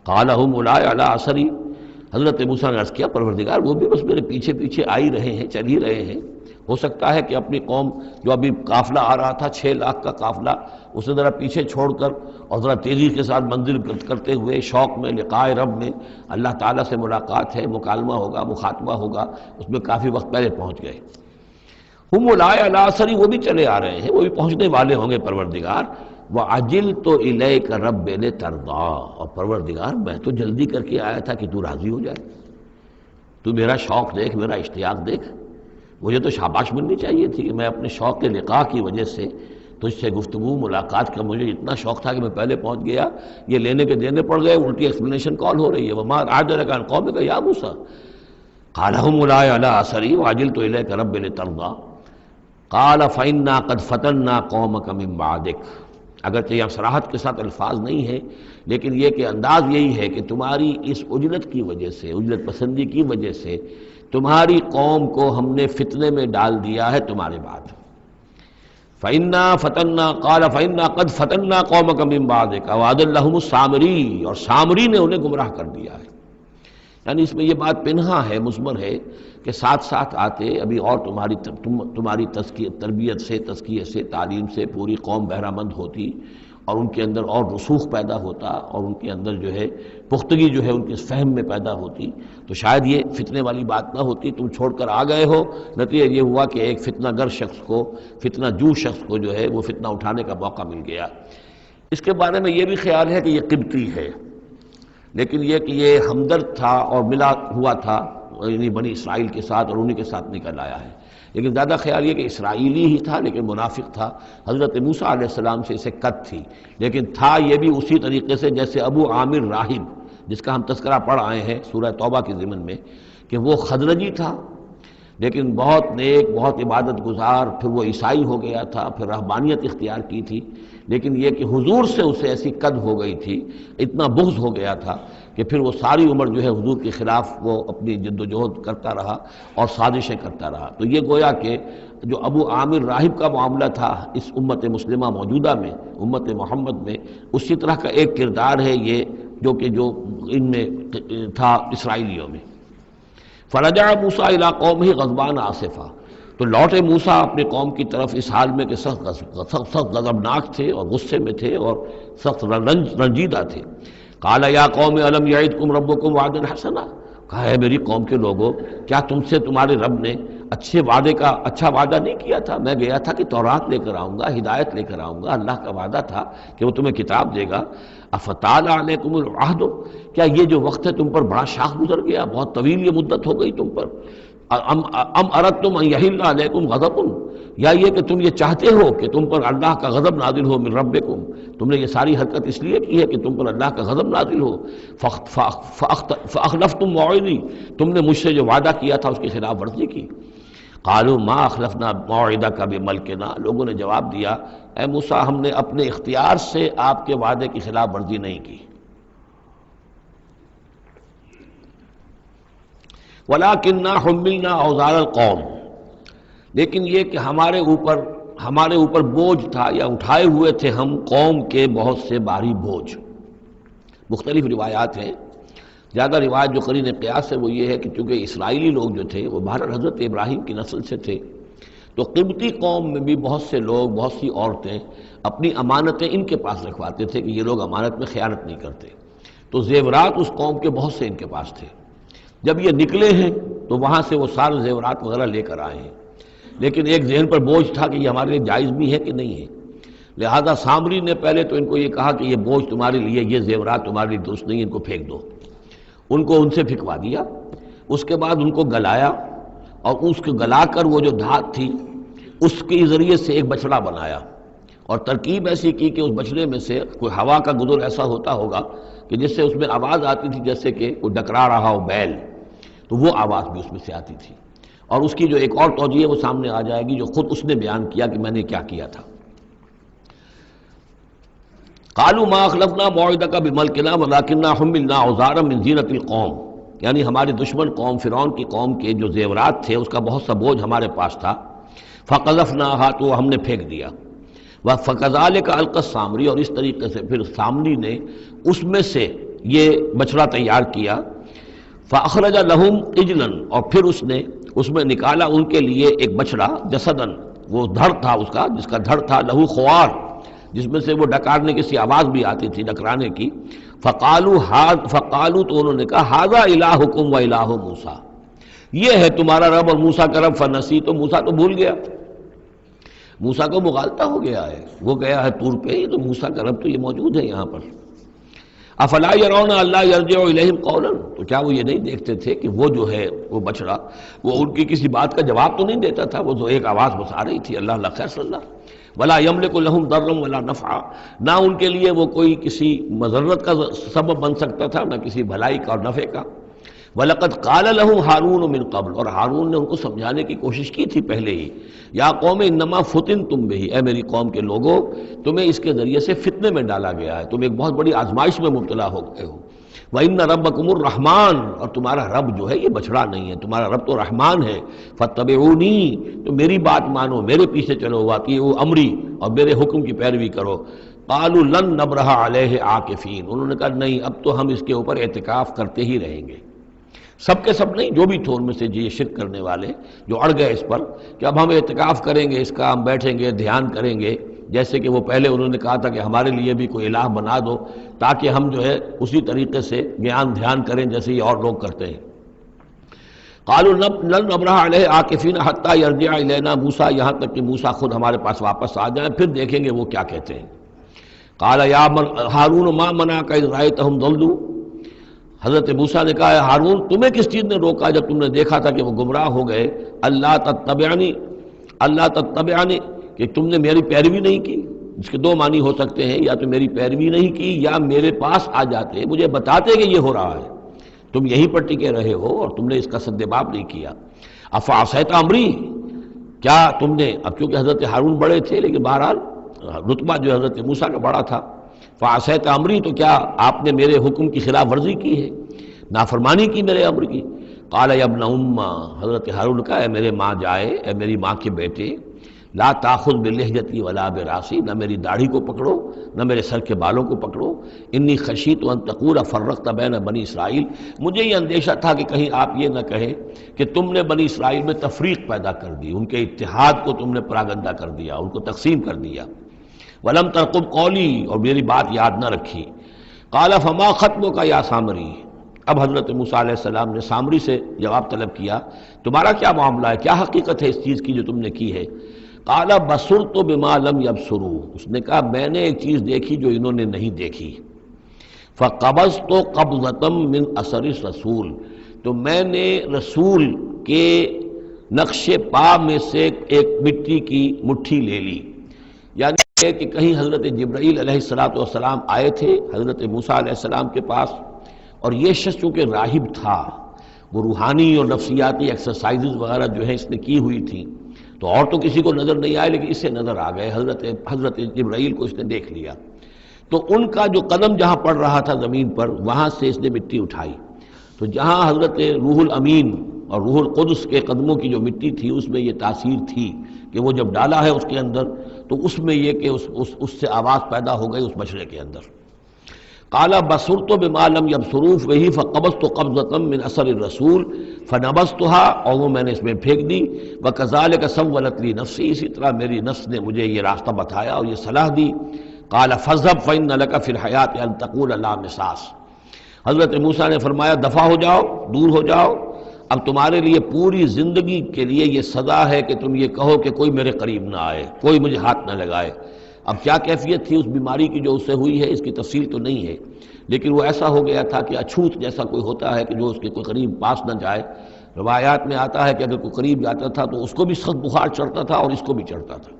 قال هم اولئک علی اثری، حضرت موسیٰ نے عرض کیا پروردگار وہ بھی بس میرے پیچھے پیچھے آ ہی رہے ہیں، چل ہی رہے ہیں۔ ہو سکتا ہے کہ اپنی قوم جو ابھی قافلہ آ رہا تھا 6 لاکھ کا قافلہ، اسے ذرا پیچھے چھوڑ کر اور ذرا تیزی کے ساتھ منزل کرتے ہوئے شوق میں لقاء رب میں، اللہ تعالیٰ سے ملاقات ہے، مکالمہ ہوگا، مخاطبہ ہوگا، اس میں کافی وقت پہلے پہنچ گئے۔ ہم اولئک علی اثری، وہ بھی چلے آ رہے ہیں، وہ بھی پہنچنے والے ہوں گے پروردگار۔ وعجلت الیک رب لترضی، اور پروردگار میں تو جلدی کر کے آیا تھا کہ تو راضی ہو جائے، تو میرا شوق دیکھ، میرا اشتیاق دیکھ، مجھے تو شاباش ملنی چاہیے تھی کہ میں اپنے شوق لقاء کی وجہ سے تجھ سے گفتگو ملاقات کا مجھے اتنا شوق تھا کہ میں پہلے پہنچ گیا، یہ لینے کے دینے پڑ گئے، الٹی ایکسپلینیشن کال ہو رہی ہے۔ وما عجلک عن قومک یا موسیٰ قال هم اولئک علی اثری وعجلت الیک رب لترضی قال فإنا قد فتنا قومک من بعدک، اگرچہ یہ صراحت کے ساتھ الفاظ نہیں ہیں، لیکن یہ کہ انداز یہی ہے کہ تمہاری اس عجلت کی وجہ سے، عجلت پسندی کی وجہ سے تمہاری قوم کو ہم نے فتنے میں ڈال دیا ہے تمہارے بعد۔ فَإِنَّا فَتَنَّا قَالَ فَإِنَّا قَدْ فَتَنَّا قَوْمَكَ مِن بَعْدِكَ وَأَضَلَّهُمُ السَّامِرِيُّ، اور سامری نے انہیں گمراہ کر دیا ہے۔ یعنی اس میں یہ بات پنہا ہے، مضمر ہے کہ ساتھ ساتھ آتے ابھی اور تمہاری تربیت سے، تزکیے سے، تعلیم سے پوری قوم بہرہ مند ہوتی، اور ان کے اندر اور رسوخ پیدا ہوتا، اور ان کے اندر جو ہے پختگی جو ہے ان کے فہم میں پیدا ہوتی، تو شاید یہ فتنے والی بات نہ ہوتی۔ تم چھوڑ کر آ گئے ہو، نتیجہ یہ ہوا کہ ایک فتنہ گر شخص کو، فتنہ جو شخص کو جو ہے وہ فتنہ اٹھانے کا موقع مل گیا۔ اس کے بارے میں یہ بھی خیال ہے کہ یہ قبطی ہے، لیکن یہ کہ یہ ہمدرد تھا اور ملا ہوا تھا یعنی بنی اسرائیل کے ساتھ، اور انہی کے ساتھ نکل آیا ہے، لیکن زیادہ خیال یہ کہ اسرائیلی ہی تھا لیکن منافق تھا۔ حضرت موسیٰ علیہ السلام سے اسے قط تھی، لیکن تھا یہ بھی اسی طریقے سے جیسے ابو عامر راہب، جس کا ہم تذکرہ پڑھ آئے ہیں سورہ توبہ کے ضمن میں، کہ وہ خزرجی تھا لیکن بہت نیک، بہت عبادت گزار، پھر وہ عیسائی ہو گیا تھا، پھر رہبانیت اختیار کی تھی، لیکن یہ کہ حضور سے اسے ایسی قد ہو گئی تھی، اتنا بغض ہو گیا تھا کہ پھر وہ ساری عمر جو ہے حضور کے خلاف وہ اپنی جد و جہد کرتا رہا اور سازشیں کرتا رہا۔ تو یہ گویا کہ جو ابو عامر راہب کا معاملہ تھا اس امت مسلمہ موجودہ میں، امت محمد میں، اسی طرح کا ایک کردار ہے یہ جو ان میں تھا اسرائیلیوں میں۔ فرجع موسیٰ الی قومہ غضبان آسفا، تو لوٹے موسیٰ اپنے قوم کی طرف اس حال میں کہ سخت غضبناک تھے اور غصے میں تھے اور سخت رنجیدہ تھے۔ قال یا قوم الم یعدکم ربکم وعدا حسنا، کہا ہے میری قوم کے لوگوں، کیا تم سے تمہارے رب نے اچھے وعدے کا اچھا وعدہ نہیں کیا تھا؟ میں گیا تھا کہ تورات لے کر آؤں گا، ہدایت لے کر آؤں گا، اللہ کا وعدہ تھا کہ وہ تمہیں کتاب دے گا۔ افتال علیکم العہد، کیا یہ جو وقت ہے تم پر بڑا شاخ گزر گیا، بہت طویل یہ مدت ہو گئی تم پر؟ ام اردتم ان یحل علیکم غضب، یا یہ کہ تم یہ چاہتے ہو کہ تم پر اللہ کا غضب نازل ہو من ربکم، تم نے یہ ساری حرکت اس لیے کی ہے کہ تم پر اللہ کا غضب نازل ہو۔ فاخلفتم موعدی، تم نے مجھ سے جو وعدہ کیا تھا اس کی خلاف ورزی کی۔ قالوا ما اخلفنا موعدک بملکنا، لوگوں نے جواب دیا اے موسیٰ ہم نے اپنے اختیار سے آپ کے وعدے کی خلاف ورزی نہیں کی۔ وَلَكِنَّا حُمِّلْنَا أَوْزَارَ الْقَوْمِ، لیکن یہ کہ ہمارے اوپر بوجھ تھا یا اٹھائے ہوئے تھے ہم قوم کے بہت سے بھاری بوجھ۔ مختلف روایات ہیں، زیادہ روایت جو قرین قیاس ہے وہ یہ ہے کہ چونکہ اسرائیلی لوگ جو تھے وہ بہرحال حضرت ابراہیم کی نسل سے تھے، تو قبطی قوم میں بھی بہت سے لوگ، بہت سی عورتیں اپنی امانتیں ان کے پاس رکھواتے تھے کہ یہ لوگ امانت میں خیانت نہیں کرتے، تو زیورات اس قوم کے بہت سے ان کے پاس تھے۔ جب یہ نکلے ہیں تو وہاں سے وہ سارے زیورات وغیرہ لے کر آئے ہیں، لیکن ایک ذہن پر بوجھ تھا کہ یہ ہمارے لیے جائز بھی ہے کہ نہیں ہے، لہذا سامری نے پہلے تو ان کو یہ کہا کہ یہ بوجھ تمہارے لیے، یہ زیورات تمہارے لیے درست نہیں، ان کو پھینک دو، ان کو ان سے پھینکوا دیا۔ اس کے بعد ان کو گلایا، اور اس کو گلا کر وہ جو دھات تھی اس کے ذریعے سے ایک بچڑا بنایا، اور ترکیب ایسی کی کہ اس بچڑے میں سے کوئی ہوا کا گزر ایسا ہوتا ہوگا کہ جس سے اس میں آواز آتی تھی جیسے کہ کوئی ڈکرا رہا ہو بیل، تو وہ آواز بھی اس میں سے آتی تھی۔ اور اس کی جو ایک اور توجیہ ہے وہ سامنے آ جائے گی جو خود اس نے بیان کیا کہ میں نے کیا کیا تھا۔ قالوا ما اخلفنا موعدك بملكنا ولكننا حملنا اوزارا من زینۃ القوم، یعنی ہماری دشمن قوم فرعون کی قوم کے جو زیورات تھے اس کا بہت سا بوجھ ہمارے پاس تھا، فقذفناها، تو ہم نے پھینک دیا، فكذلك القى السامری، اور اس طریقے سے پھر سامری نے اس میں سے یہ بچڑا تیار کیا، فاخرج لهم عجلا، اور پھر اس نے اس میں نکالا ان کے لیے ایک بچڑا، جسدن، وہ دھڑ تھا اس کا، جس کا دھڑ تھا، لہو خوار، جس میں سے وہ ڈکارنے کی سی آواز بھی آتی تھی، ڈکرانے کی، فقالوا، تو انہوں نے کہا ھذا الہکم و الہ موسیٰ، یہ ہے تمہارا رب اور موسیٰ کا رب، فنسی، تو موسیٰ تو بھول گیا، موسیٰ کو مغالطہ ہو گیا ہے، وہ گیا ہے طور پہ، تو موسیٰ کا رب تو یہ موجود ہے یہاں پر۔ افلا یرون الا یرجع الیہم قولا، تو کیا وہ یہ نہیں دیکھتے تھے کہ وہ جو ہے وہ بچڑا وہ ان کی کسی بات کا جواب تو نہیں دیتا تھا، وہ تو ایک آواز بس آ رہی تھی، اللہ اللہ خیر صلی اللہ، ولا یملک لهم ضرا ولا نفعا، نہ ان کے لیے وہ کوئی کسی مضرت کا سبب بن سکتا تھا، نہ کسی بھلائی کا اور نفع کا۔ وَلَقَدْ قَالَ لَهُ هَارُونُ مِن قَبْلُ، اور ہارون نے ان کو سمجھانے کی کوشش کی تھی پہلے ہی، یا قوم انما فتنتم بہ، اے میری قوم کے لوگوں تمہیں اس کے ذریعے سے فتنے میں ڈالا گیا ہے، تم ایک بہت بڑی آزمائش میں مبتلا ہو گئے ہو۔ وَإِنَّ رَبَّكُمُ الرَّحْمَٰنُ، اور تمہارا رب جو ہے یہ بچڑا نہیں ہے، تمہارا رب تو رحمان ہے، فَاتَّبِعُونِی، تو میری بات مانو، میرے پیچھے چلو، وَأَطِیعُوا أَمْرِی، اور میرے حکم کی پیروی کرو۔ قَالُوا لَن نَّبْرَحَ عَلَیْهِ عَاکِفِینَ، انہوں نے کہا نہیں، اب تو ہم اس کے اوپر اعتکاف کرتے ہی رہیں گے۔ سب کے سب نہیں، جو بھی تھے ان میں سے یہ شرک کرنے والے جو اڑ گئے اس پر کہ اب ہم اعتکاف کریں گے، اس کا ہم بیٹھیں گے، دھیان کریں گے، جیسے کہ وہ پہلے انہوں نے کہا تھا کہ ہمارے لیے بھی کوئی الہ بنا دو تاکہ ہم جو ہے اسی طریقے سے گیان دھیان کریں جیسے یہ اور لوگ کرتے ہیں۔ قالوا لن نبرح علیہ عاکفین حتی یرجع الینا موسیٰ، یہاں تک کہ موسیٰ خود ہمارے پاس واپس آ جائیں، پھر دیکھیں گے وہ کیا کہتے ہیں۔ قال یا ہارون ما منعک اذ رأیتہم ضلوا، حضرت موسیٰ نے کہا ہارون تمہیں کس چیز نے روکا جب تم نے دیکھا تھا کہ وہ گمراہ ہو گئے، اللہ تتبعنی، کہ تم نے میری پیروی نہیں کی، اس کے دو معنی ہو سکتے ہیں، یا تو میری پیروی نہیں کی یا میرے پاس آ جاتے مجھے بتاتے کہ یہ ہو رہا ہے، تم یہیں پر ٹکے رہے ہو اور تم نے اس کا سدباب نہیں کیا۔ افعصیت امری، کیا تم نے، اب کیونکہ حضرت ہارون بڑے تھے لیکن بہرحال رتبہ جو حضرت موسیٰ کا بڑا تھا، فعصیت امری، تو کیا آپ نے میرے حکم کی خلاف ورزی کی ہے، نافرمانی کی میرے امر کی۔ قال یا ابن ام، حضرت ہارون کا اے میرے ماں جائے، اے میری ماں کے بیٹے، لا تاخذ بلحیتی ولا براسی، نہ میری داڑھی کو پکڑو نہ میرے سر کے بالوں کو پکڑو، انی خشیت ان تقول فرقت بین بنی اسرائیل، مجھے یہ اندیشہ تھا کہ کہیں آپ یہ نہ کہیں کہ تم نے بنی اسرائیل میں تفریق پیدا کر دی، ان کے اتحاد کو تم نے پراگندہ کر دیا، ان کو تقسیم کر دیا۔ ولم ترقب قولی، اور میری بات یاد نہ رکھی۔ قال فما خطبک یا سامری، اب حضرت موسیٰ علیہ السلام نے سامری سے جواب طلب کیا، تمہارا کیا معاملہ ہے، کیا حقیقت ہے اس چیز کی جو تم نے کی ہے۔ قال بصرت بما لم يبصروا، اس نے کہا میں نے ایک چیز دیکھی جو انہوں نے نہیں دیکھی۔ فقبضت قبضة من اثر الرسول، تو میں نے رسول کے نقش پا میں سے ایک مٹی کی مٹھی لے لی، یعنی کہ کہیں حضرت جبرائیل علیہ السلام آئے تھے حضرت موسیٰ علیہ السلام کے پاس، اور یہ شخص چونکہ راہب تھا، وہ روحانی اور نفسیاتی ایکسرسائزز وغیرہ جو ہیں اس نے کی ہوئی تھیں، تو اور تو کسی کو نظر نہیں آئے لیکن اس سے نظر آ گئے، حضرت جبرائیل کو اس نے دیکھ لیا، تو ان کا جو قدم جہاں پڑ رہا تھا زمین پر وہاں سے اس نے مٹی اٹھائی، تو جہاں حضرت روح الامین اور روح القدس کے قدموں کی جو مٹی تھی اس میں یہ تاثیر تھی کہ وہ جب ڈالا ہے اس کے اندر تو اس میں یہ کہ اس سے آواز پیدا ہو گئی اس بچڑے کے اندر۔ قال بصرت بما لم يبصروا به فقبضت قبضة من اثر الرسول فنبذتها، اور وہ میں نے اس میں پھینک دی، وكذلك سولت لي نفسي، اسی طرح میری نفس نے مجھے یہ راستہ بتایا اور یہ صلاح دی۔ قال فاذهب فإن لك في الحياة أن تقول لا مساس، حضرت موسیٰ نے فرمایا دفع ہو جاؤ، دور ہو جاؤ، اب تمہارے لیے پوری زندگی کے لیے یہ سزا ہے کہ تم یہ کہو کہ کوئی میرے قریب نہ آئے، کوئی مجھے ہاتھ نہ لگائے۔ اب کیا کیفیت تھی اس بیماری کی جو اس سے ہوئی ہے، اس کی تفصیل تو نہیں ہے، لیکن وہ ایسا ہو گیا تھا کہ اچھوت جیسا کوئی ہوتا ہے کہ جو اس کے کوئی قریب پاس نہ جائے۔ روایات میں آتا ہے کہ اگر کوئی قریب جاتا تھا تو اس کو بھی سخت بخار چڑھتا تھا اور اس کو بھی چڑھتا تھا،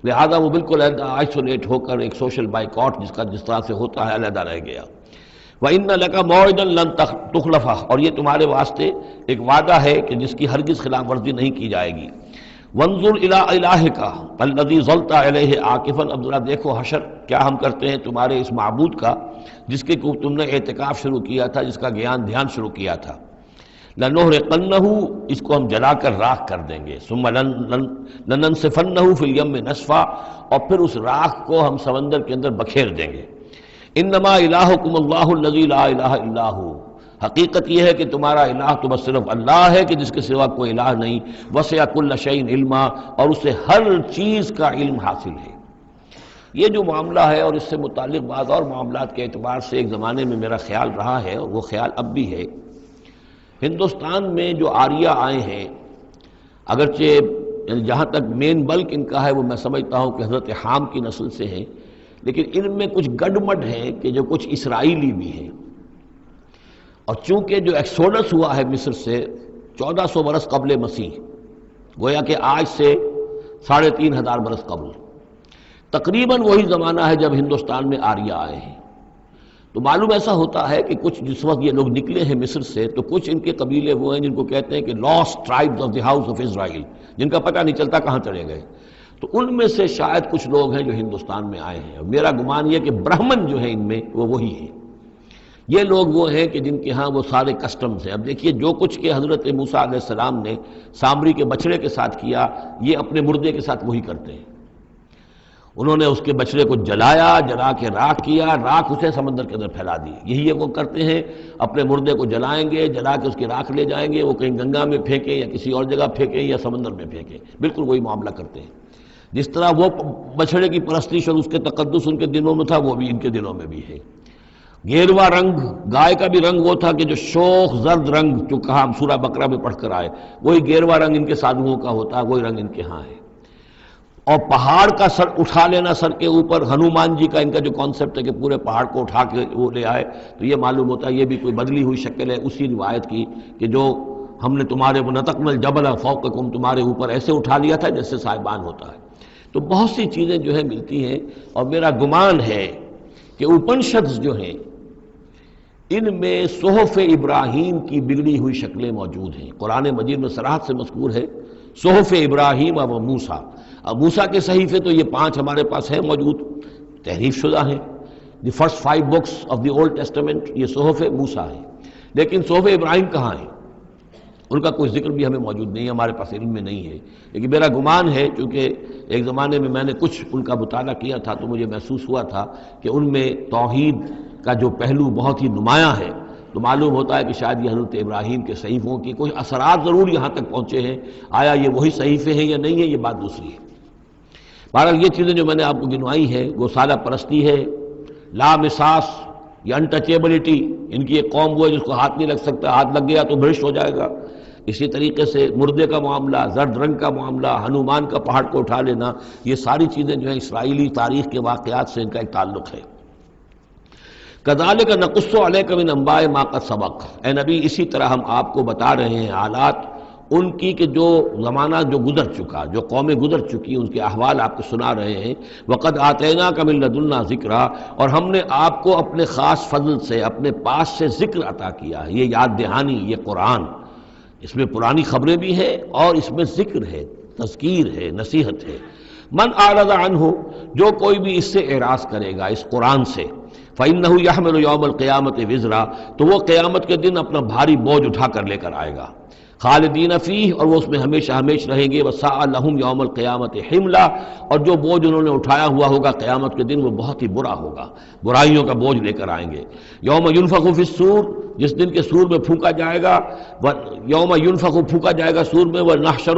لہذا وہ بالکل آئسولیٹ ہو کر ایک سوشل بائیکاٹ جس طرح سے ہوتا ہے علیحدہ رہ گیا۔ وَإِنَّ لَكَ مَوْعِدًا لَن تُخْلَفَهُ، اور یہ تمہارے واسطے ایک وعدہ ہے کہ جس کی ہرگز خلاف ورزی نہیں کی جائے گی۔ وَانظُرْ إِلَىٰ إِلَٰهِكَ الَّذِي ظَلْتَ عَلَيْهِ عَاكِفًا، اب ذرا دیکھو حشر کیا ہم کرتے ہیں تمہارے اس معبود کا جس کے تم نے اعتکاف شروع کیا تھا، جس کا دھیان شروع کیا تھا۔ لَنُحْرِقَنَّهُ، اس کو ہم جلا کر راکھ کر دیں گے، ثُمَّ لَنَنسِفَنَّهُ فِي الْيَمِّ نَسْفًا، اور پھر اس راکھ کو ہم سمندر کے اندر بکھیر دیں گے۔ انما الہکم اللہ الذی لا الہ الا ہو، حقیقت یہ ہے کہ تمہارا الہ تو بس صرف اللہ ہے کہ جس کے سوا کوئی الہ نہیں۔ وسع کل شیء علما، اور اسے ہر چیز کا علم حاصل ہے۔ یہ جو معاملہ ہے اور اس سے متعلق بعض اور معاملات کے اعتبار سے ایک زمانے میں میرا خیال رہا ہے اور وہ خیال اب بھی ہے، ہندوستان میں جو آریہ آئے ہیں، اگرچہ جہاں تک مین بلک ان کا ہے وہ میں سمجھتا ہوں کہ حضرت حام کی نسل سے ہیں، لیکن ان میں کچھ گڈمڈ ہیں کہ جو کچھ اسرائیلی بھی ہیں، اور چونکہ جو ایکسوڈس ہوا ہے مصر سے 1400 برس قبل مسیح، گویا کہ آج سے 3500 برس قبل، تقریباً وہی زمانہ ہے جب ہندوستان میں آریہ آئے ہیں۔ تو معلوم ایسا ہوتا ہے کہ کچھ جس وقت یہ لوگ نکلے ہیں مصر سے تو کچھ ان کے قبیلے وہ ہیں جن کو کہتے ہیں کہ last tribes of the house of Israel, جن کا پتہ نہیں چلتا کہاں چلے گئے۔ تو ان میں سے شاید کچھ لوگ ہیں جو ہندوستان میں آئے ہیں، اور میرا گمان یہ کہ برہمن جو ہیں ان میں وہ وہی ہیں۔ یہ لوگ وہ ہیں کہ جن کے ہاں وہ سارے کسٹمز ہیں۔ اب دیکھیے جو کچھ کہ حضرت موسیٰ علیہ السلام نے سامری کے بچڑے کے ساتھ کیا، یہ اپنے مردے کے ساتھ وہی کرتے ہیں۔ انہوں نے اس کے بچڑے کو جلایا، جلا کے راکھ کیا، راکھ اسے سمندر کے اندر پھیلا دی۔ یہی وہ کرتے ہیں، اپنے مردے کو جلائیں گے، جلا کے اس کی راکھ لے جائیں گے، وہ کہیں گنگا میں پھینکیں یا کسی اور جگہ پھینکیں یا سمندر میں پھینکیں، بالکل وہی معاملہ کرتے ہیں۔ جس طرح وہ بچڑے کی پرستش اور اس کے تقدس ان کے دنوں میں تھا، وہ بھی ان کے دنوں میں بھی ہے۔ گیروا رنگ، گائے کا بھی رنگ وہ تھا کہ جو شوخ زرد رنگ جو کہا ہم سورہ بقرہ میں پڑھ کر آئے، وہی گیروا رنگ ان کے سادھوؤں کا ہوتا ہے، وہی رنگ ان کے ہاں ہے۔ اور پہاڑ کا سر اٹھا لینا سر کے اوپر، ہنومان جی کا ان کا جو کانسیپٹ ہے کہ پورے پہاڑ کو اٹھا کے وہ لے آئے، تو یہ معلوم ہوتا ہے یہ بھی کوئی بدلی ہوئی شکل ہے اسی روایت کی کہ جو ہم نے تمہارے نطقنا الجبل فوقکم، تمہارے اوپر ایسے اٹھا لیا تھا جیسے صاحبان ہوتا ہے۔ تو بہت سی چیزیں جو ہیں ملتی ہیں، اور میرا گمان ہے کہ اپنشدز جو ہیں ان میں صحف ابراہیم کی بگڑی ہوئی شکلیں موجود ہیں۔ قرآن مجید میں صراحت سے مذکور ہے صحف ابراہیم و موسیٰ۔ اب موسیٰ کے صحیفے تو یہ 5 ہمارے پاس ہیں موجود، تحریف شدہ ہیں، the first 5 books of the old testament, یہ صحف موسیٰ ہے، لیکن صحف ابراہیم کہاں ہیں؟ ان کا کوئی ذکر بھی ہمیں موجود نہیں ہے، ہمارے پاس علم میں نہیں ہے۔ لیکن میرا گمان ہے، چونکہ ایک زمانے میں نے کچھ ان کا مطالعہ کیا تھا تو مجھے محسوس ہوا تھا کہ ان میں توحید کا جو پہلو بہت ہی نمایاں ہے، تو معلوم ہوتا ہے کہ شاید یہ حضرت ابراہیم کے صحیفوں کی کچھ اثرات ضرور یہاں تک پہنچے ہیں۔ آیا یہ وہی صحیفے ہیں یا نہیں ہے، یہ بات دوسری ہے۔ بہرحال یہ چیزیں جو میں نے آپ کو گنوائی ہیں، گوسالہ پرستی ہے، لامساس یا انٹچیبلٹی، ان کی ایک قوم وہ ہے جس کو ہاتھ نہیں لگ سکتا، ہاتھ لگ گیا تو بھرشٹ ہو جائے گا۔ اسی طریقے سے مردے کا معاملہ، زرد رنگ کا معاملہ، ہنومان کا پہاڑ کو اٹھا لینا، یہ ساری چیزیں جو ہیں اسرائیلی تاریخ کے واقعات سے ان کا ایک تعلق ہے۔ کذالک نقص علیک من انباء ما قد سبق، اے نبی اسی طرح ہم آپ کو بتا رہے ہیں حالات ان کی کہ جو زمانہ جو گزر چکا، جو قومیں گزر چکی، ان کے احوال آپ کو سنا رہے ہیں۔ وقد آتیناک من لدنا ذکرا، اور ہم نے آپ کو اپنے خاص فضل سے، اپنے پاس سے ذکر عطا کیا ہے، یہ یاد دہانی، یہ قرآن، اس میں پرانی خبریں بھی ہیں اور اس میں ذکر ہے، تذکیر ہے، نصیحت ہے۔ من اعرض عنہ، جو کوئی بھی اس سے اعراض کرے گا، اس قرآن سے، فإنہ یحمل یوم القیامت وزرا، تو وہ قیامت کے دن اپنا بھاری بوجھ اٹھا کر لے کر آئے گا، خالدین فیہ، اور وہ اس میں ہمیشہ ہمیشہ رہیں گے، وساء لہم یوم القیامت حملا، اور جو بوجھ انہوں نے اٹھایا ہوا ہوگا قیامت کے دن وہ بہت ہی برا ہوگا، برائیوں کا بوجھ لے کر آئیں گے۔ یوم ینفخ فی الصور، جس دن کے سور میں پھونکا جائے گا، یوم ینفخ پھونکا جائے گا سور میں، ونحشر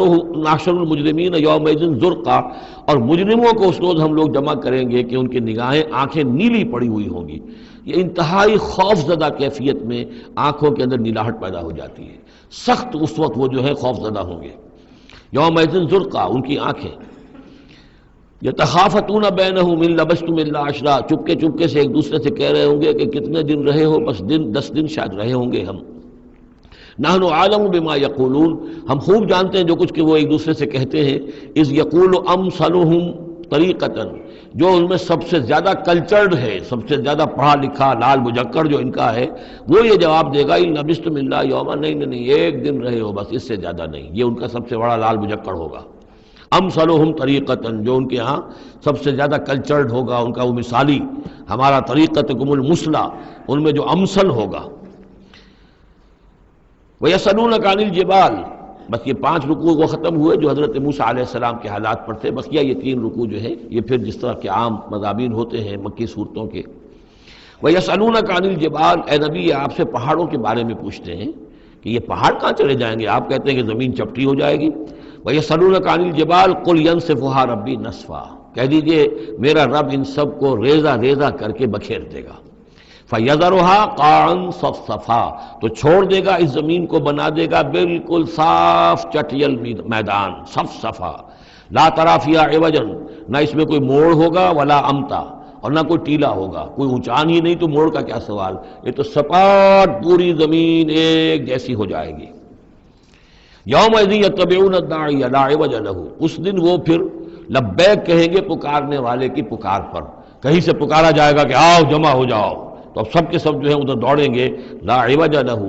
المجرمین یومئذ زرقا، اور مجرموں کو اس روز ہم لوگ جمع کریں گے کہ ان کی نگاہیں آنکھیں نیلی پڑی ہوئی ہوں گی۔ یہ انتہائی خوف زدہ کیفیت میں آنکھوں کے اندر نیلاہٹ پیدا ہو جاتی ہے، سخت اس وقت وہ جو ہے خوف زدہ ہوں گے۔ یومئذ زرقا، ان کی آنکھیں، یتخافتون بینہم ان لبثتم الا عشرا، چپکے چپکے سے ایک دوسرے سے کہہ رہے ہوں گے کہ کتنے دن رہے ہو، بس 10 دن شاید رہے ہوں گے ہم۔ نحن عالم بما یقولون، ہم خوب جانتے ہیں جو کچھ کہ وہ ایک دوسرے سے کہتے ہیں۔ اذ یقول امثلہم طریقۃ، جو ان میں سب سے زیادہ کلچرڈ ہے، سب سے زیادہ پڑھا لکھا لال مجکڑ جو ان کا ہے، وہ یہ جواب دے گا ان لبثتم الا یوما، نہیں ایک دن رہے ہو بس، اس سے زیادہ نہیں۔ یہ ان کا سب سے بڑا لال مجکڑ ہوگا۔ امثلہم طریقۃ، جو ان کے ہاں سب سے زیادہ کلچرڈ ہوگا، ان کا وہ مثالی، ہمارا طریقتکم المثلی، ان میں جو امثل ہوگا۔ وَيَسْأَلُونَكَ عَنِ الْجِبَالِ، بس یہ 5 رکوع وہ ختم ہوئے جو حضرت موسیٰ علیہ السلام کے حالات پر تھے۔ بقیہ یہ 3 رکوع جو ہے یہ پھر جس طرح کے عام مضامین ہوتے ہیں مکی صورتوں کے۔ وَيَسْأَلُونَكَ عَنِ الْجِبَالِ، اے نبی یہ آپ سے پہاڑوں کے بارے میں پوچھتے ہیں کہ یہ پہاڑ کہاں چلے جائیں گے، آپ کہتے ہیں کہ زمین چپٹی ہو جائے گی۔ وَيَسْأَلُونَكَ عَنِ الْجِبَالِ قُلْ يَنسِفُهَا رَبِّي نَسْفًا، کہہ دیجئے میرا رب ان سب کو ریزہ ریزہ کر کے بکھیر دے گا۔ فَيَذَرُهَا قَاعًا صَفْصَفًا، تو چھوڑ دے گا اس زمین کو، بنا دے گا بالکل صاف چٹیل میدان، صفصفا، لا ترى فيها عوجا، نہ اس میں کوئی موڑ ہوگا، ولا امتا، اور نہ کوئی ٹیلا ہوگا، کوئی اونچان ہی نہیں تو موڑ کا کیا سوال، یہ تو سپاٹ پوری زمین ایک جیسی ہو جائے گی۔ یومئذ یتبعون الداعی لا عوج له، اس دن وہ پھر لبیک کہیں گے پکارنے والے کی پکار پر، کہیں سے پکارا جائے گا کہ آؤ جمع ہو جاؤ، تو اب سب کے سب جو ہے ادھر دوڑیں گے۔ لا عوج له،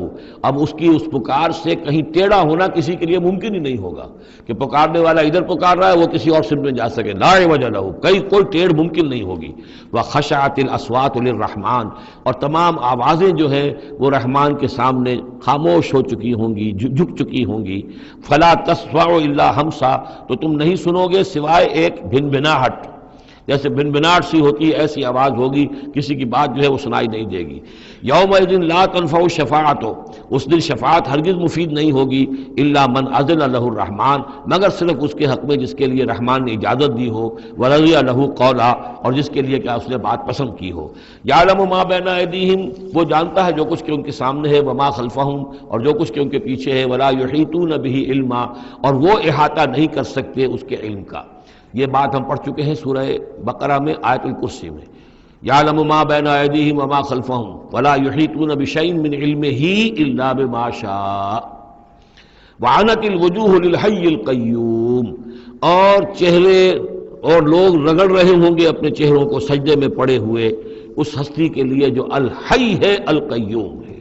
اب اس کی اس پکار سے کہیں ٹیڑھا ہونا کسی کے لیے ممکن ہی نہیں ہوگا کہ پکارنے والا ادھر پکار رہا ہے وہ کسی اور سمت میں جا سکے، لا عوج له، کوئی ٹیڑھ ممکن نہیں ہوگی۔ وخشعت الاصوات للرحمن، اور تمام آوازیں جو ہیں وہ رحمان کے سامنے خاموش ہو چکی ہوں گی، جھک چکی ہوں گی۔ فلا تسمع الا ہمسا، تو تم نہیں سنو گے سوائے ایک بھنبھناہٹ، جیسے بھنبھناہٹ سی ہوتی ہے ایسی آواز ہوگی، کسی کی بات جو ہے وہ سنائی نہیں دے گی۔ یومئذ لا تنفع الشفاعۃ، اس دن شفاعت ہرگز مفید نہیں ہوگی، الا من اذن له الرحمن، مگر صرف اس کے حق میں جس کے لیے رحمان نے اجازت دی ہو، ورضی له قولا، اور جس کے لیے کہ اس نے بات پسند کی ہو۔ یعلم ما بین ایدیہم، وہ جانتا ہے جو کچھ کہ ان کے سامنے ہے، وما خلفہم، اور جو کچھ کہ ان کے پیچھے ہے، ولا یحیطون به علما، اور وہ احاطہ نہیں کر سکتے اس کے علم کا۔ یہ بات ہم پڑھ چکے ہیں سورہ بقرہ میں، آیت الکرسی میں، یعلم ما بین ایدیہم وما خلفہم ولا یحیطون بشیء من علمہ الا بما شاء وعنت الوجوہ للحی القیوم، اور چہرے اور لوگ رگڑ رہے ہوں گے اپنے چہروں کو سجدے میں پڑے ہوئے اس ہستی کے لیے جو الحی ہے، القیوم ہے۔